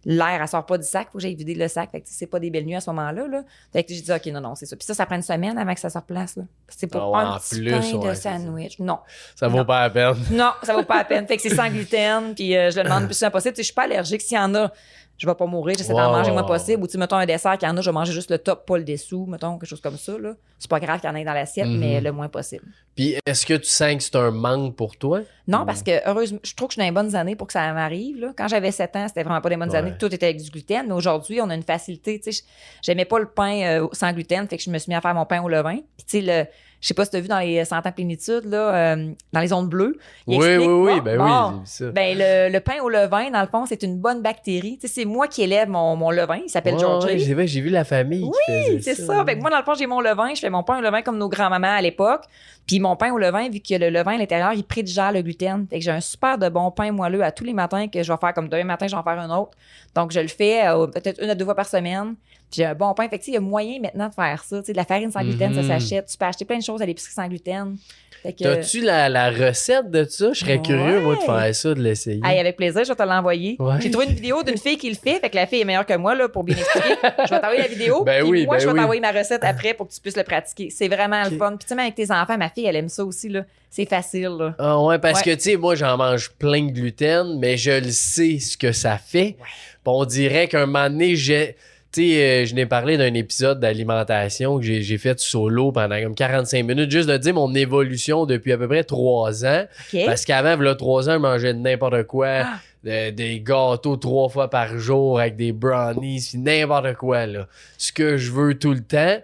l'air, elle sort pas du sac. Faut que j'aille vider le sac. Fait que, c'est pas des belles nuits à ce moment-là. Là. Fait que j'ai dit, OK, non, c'est ça. Puis ça prend une semaine avant que ça se replace. Là. C'est pour un petit pain de sandwich. Non. Ça vaut pas la peine. Non, ça vaut pas la peine. Fait que c'est sans gluten. Puis je le demande le plus souvent possible. Tu sais, je suis pas allergique. S'il y en a, je vais pas mourir, j'essaie d'en manger le moins possible. Ou tu mettons un dessert qu'il y en a, je vais manger juste le top, pas le dessous, mettons, quelque chose comme ça. Là. C'est pas grave qu'il y en ait dans l'assiette, mais le moins possible. Puis est-ce que tu sens que c'est un manque pour toi? Non, parce que heureusement, je trouve que je suis dans les bonnes années pour que ça m'arrive. Là. Quand j'avais 7 ans, c'était vraiment pas des bonnes années, tout était avec du gluten. Mais aujourd'hui, on a une facilité. Tu sais, j'aimais pas le pain sans gluten, fait que je me suis mis à faire mon pain au levain. Puis tu sais, je sais pas si tu as vu dans les 100 ans plénitude, là, dans les ondes bleues. Oui, oui, ben oui, j'ai vu ça. Ben, le pain au levain, dans le fond, c'est une bonne bactérie. Tu sais, c'est moi qui élève mon levain. Il s'appelle Georgie. Ouais, j'ai vu la famille qui faisait ça. Oui, c'est ça. Fait que moi, dans le fond, j'ai mon levain. Je fais mon pain au levain comme nos grands-mamans à l'époque. Puis mon pain au levain, vu que le levain à l'intérieur, il prédigère le gluten. Fait que j'ai un super de bon pain moelleux à tous les matins que je vais faire comme demain matin, je vais en faire un autre. Donc, je le fais peut-être 1 à 2 fois par semaine. Puis j'ai un bon pain. Fait que il y a moyen maintenant de faire ça. Tu sais, de la farine sans gluten, ça s'achète. Tu peux acheter plein de choses à l'épicerie sans gluten. T'as-tu la recette de ça? Je serais curieux, moi, de faire ça, de l'essayer. Hey, avec plaisir, je vais te l'envoyer. Ouais. J'ai trouvé une vidéo d'une fille qui le fait. Fait que la fille est meilleure que moi, là, pour bien expliquer. Je vais t'envoyer la vidéo. Moi, je vais t'envoyer ma recette après pour que tu puisses le pratiquer. C'est vraiment le fun. Puis tu sais, avec tes enfants, ma fille, elle aime ça aussi, là. C'est facile, là. Ah ouais, parce que, tu sais, moi, j'en mange plein de gluten, mais je le sais ce que ça fait. Ouais. Puis on dirait qu'un moment donné, tu sais, je n'ai parlé d'un épisode d'alimentation que j'ai fait solo pendant comme 45 minutes, juste de dire mon évolution depuis à peu près 3 ans. Okay. Parce qu'avant, il y a 3 ans, je mangeais de n'importe quoi, des gâteaux 3 fois par jour avec des brownies, n'importe quoi, là. Ce que je veux tout le temps.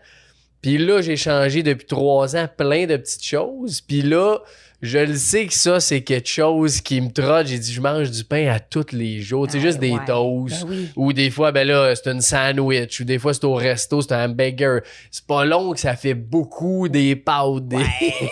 Puis là, j'ai changé depuis 3 ans plein de petites choses. Puis là, je le sais que ça, c'est quelque chose qui me trotte. J'ai dit, je mange du pain à tous les jours. C'est juste des toasts. Ou des fois, ben là, c'est une sandwich. Ou des fois, c'est au resto, c'est un hamburger. C'est pas long que ça fait beaucoup des pâtes.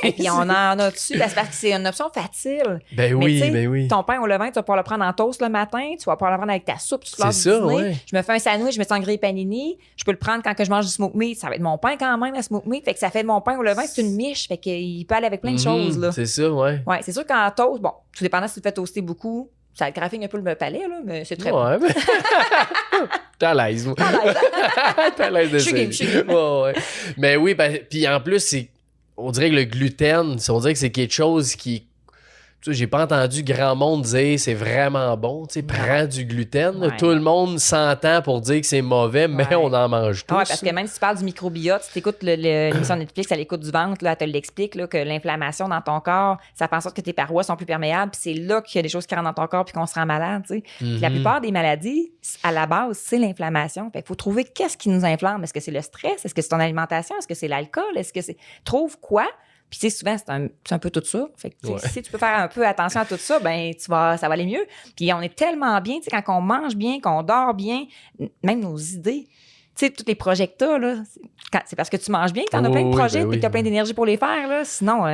Et puis on en a dessus parce que c'est une option facile. Ben oui. Ton pain au levain, tu vas pouvoir le prendre en toast le matin. Tu vas pouvoir le prendre avec ta soupe. Tu c'est ça, ouais. Je me fais un sandwich, je me sens grillé panini. Je peux le prendre quand que je mange du smoke meat. Ça va être mon pain quand même, le smoke meat. Fait que ça fait de mon pain au levain. C'est une miche. Fait qu'il peut aller avec plein de choses, là. C'est ça, ouais. Ouais, c'est sûr qu'en toast, bon, tout dépendant si tu le fais toaster beaucoup, ça graphine un peu le palais, là, mais c'est très bon. Mais... T'es à l'aise, moi. T'es à l'aise de ça. Je suis game. Ouais. Mais oui, puis en plus, on dirait que le gluten, on dirait que c'est quelque chose qui... Tu sais, j'ai pas entendu grand monde dire c'est vraiment bon, tu sais, prends du gluten. Ouais. Tout le monde s'entend pour dire que c'est mauvais, mais on en mange tous. Oui, parce que même si tu parles du microbiote, si tu écoutes l'émission Netflix à l'écoute du ventre, là, elle te l'explique, là, que l'inflammation dans ton corps, ça fait en sorte que tes parois sont plus perméables, puis c'est là qu'il y a des choses qui rentrent dans ton corps puis qu'on se rend malade, tu sais. Puis la plupart des maladies, à la base, c'est l'inflammation. Fait qu'il faut trouver qu'est-ce qui nous inflamme. Est-ce que c'est le stress? Est-ce que c'est ton alimentation? Est-ce que c'est l'alcool? Est-ce que c'est... Trouve quoi? Puis, tu sais, souvent, c'est un peu tout ça. Fait que, si tu peux faire un peu attention à tout ça, ben ça va aller mieux. Puis, on est tellement bien, tu sais, quand on mange bien, qu'on dort bien, même nos idées. Tu tu sais, tous les projets que t'as, là, c'est parce que tu manges bien que t'en as plein de projets et que t'as plein d'énergie pour les faire, là. Sinon,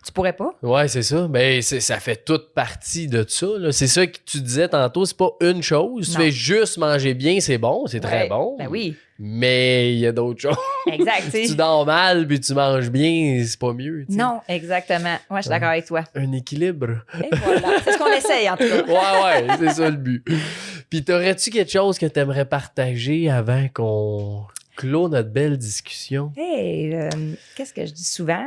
tu pourrais pas. Ouais, c'est ça. Mais ça fait toute partie de ça, là. C'est ça que tu disais tantôt, c'est pas une chose. Tu fais juste manger bien, c'est bon, c'est très bon. Ben oui. Mais il y a d'autres choses. Exact, tu sais. Si tu dors mal puis tu manges bien, c'est pas mieux, tu sais. Non, exactement. Moi, je suis d'accord avec toi. Un équilibre. Et voilà. C'est ce qu'on essaye, en tout cas. Ouais, c'est ça le but. Puis t'aurais-tu quelque chose que t'aimerais partager avant qu'on clôt notre belle discussion? Hey, qu'est-ce que je dis souvent?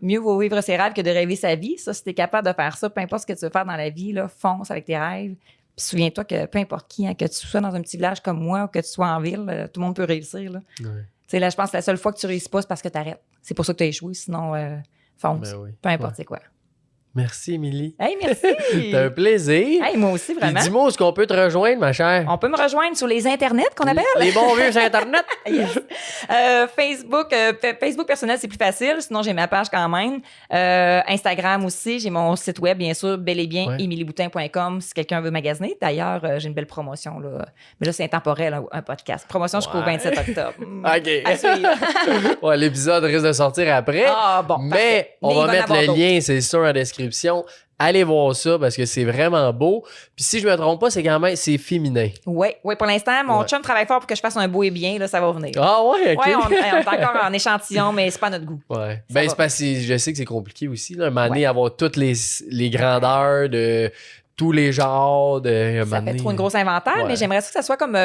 Mieux vaut vivre ses rêves que de rêver sa vie. Ça, si t'es capable de faire ça, peu importe ce que tu veux faire dans la vie, là, fonce avec tes rêves. Puis souviens-toi que peu importe qui, hein, que tu sois dans un petit village comme moi ou que tu sois en ville, tout le monde peut réussir. Là. Ouais. Tu sais, là, je pense que la seule fois que tu réussis pas, c'est parce que tu arrêtes. C'est pour ça que tu as échoué. Sinon, fonce. Ben oui. Peu importe c'est quoi. Merci, Émilie. Hey, merci! C'était un plaisir. Hey, moi aussi, Puis vraiment. dis-moi où est-ce qu'on peut te rejoindre, ma chère? On peut me rejoindre sur les internets qu'on appelle. Les bons vieux sur Internet. Yes. Facebook personnel, c'est plus facile. Sinon, j'ai ma page quand même. Instagram aussi. J'ai mon site web, bien sûr, bel et bien, Ouais. emilieboutin.com si quelqu'un veut magasiner. D'ailleurs, j'ai une belle promotion. Là. Mais là, c'est intemporel, un podcast. Promotion jusqu'au 27 octobre. OK. À suivre. Ouais, l'épisode risque de sortir après. Ah, bon, mais parfait. on Mais il va va en mettre avoir le d'autres. lien, c'est sûr, en description. Allez voir ça parce que c'est vraiment beau. Puis si je me trompe pas, c'est quand même c'est féminin. Oui, pour l'instant, mon Ouais. chum travaille fort pour que je fasse un beau et bien. Là, ça va venir. Ah ouais, OK. Ouais, on est encore en échantillon, mais c'est pas à notre goût. Ouais. Ça Ben, va. c'est parce que je sais que c'est compliqué aussi. Là, un moment donné, avoir toutes les grandeurs de tous les genres. Ça fait trop une grosse inventaire, Ouais. mais j'aimerais ça que ça soit comme,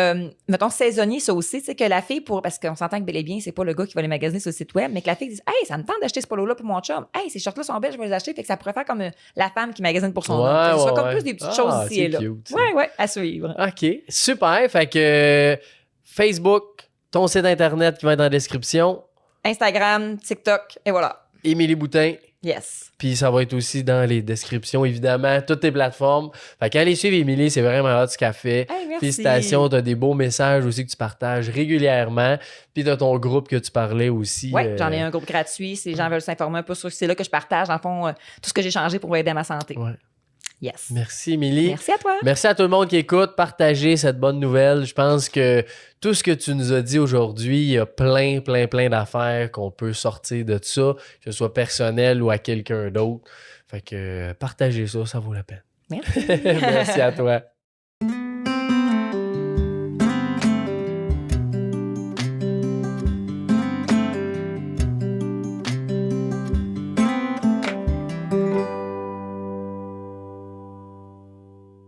mettons, saisonnier, ça aussi. Tu sais, que la fille, parce qu'on s'entend que bel et bien, c'est pas le gars qui va les magasiner sur le site web, mais que la fille dise, hey, ça me tente d'acheter ce polo-là pour mon chum. Hey, ces shorts-là sont belles, je vais les acheter. Fait que ça pourrait faire comme la femme qui magasine pour son homme. Fait que ce soit comme plus des petites choses ici et là. Cute, ça. Ouais, à suivre. OK, super. Fait que Facebook, ton site Internet qui va être dans la description, Instagram, TikTok, et voilà. Émilie Boutin. Yes. Puis ça va être aussi dans les descriptions, évidemment, toutes tes plateformes. Fait qu'allez suivre Émilie, c'est vraiment hot ce qu'elle fait. Hey, merci. Félicitations, t'as des beaux messages aussi que tu partages régulièrement. Puis t'as ton groupe que tu parlais aussi. Oui, j'en ai un groupe gratuit. Si les gens veulent s'informer un peu sur c'est là que je partage, dans le fond, tout ce que j'ai changé pour aider à ma santé. Ouais. Yes. Merci, Émilie. Merci à toi. Merci à tout le monde qui écoute. Partagez cette bonne nouvelle. Je pense que tout ce que tu nous as dit aujourd'hui, il y a plein d'affaires qu'on peut sortir de ça, que ce soit personnel ou à quelqu'un d'autre. Fait que partagez ça, ça vaut la peine. Merci. Merci à toi.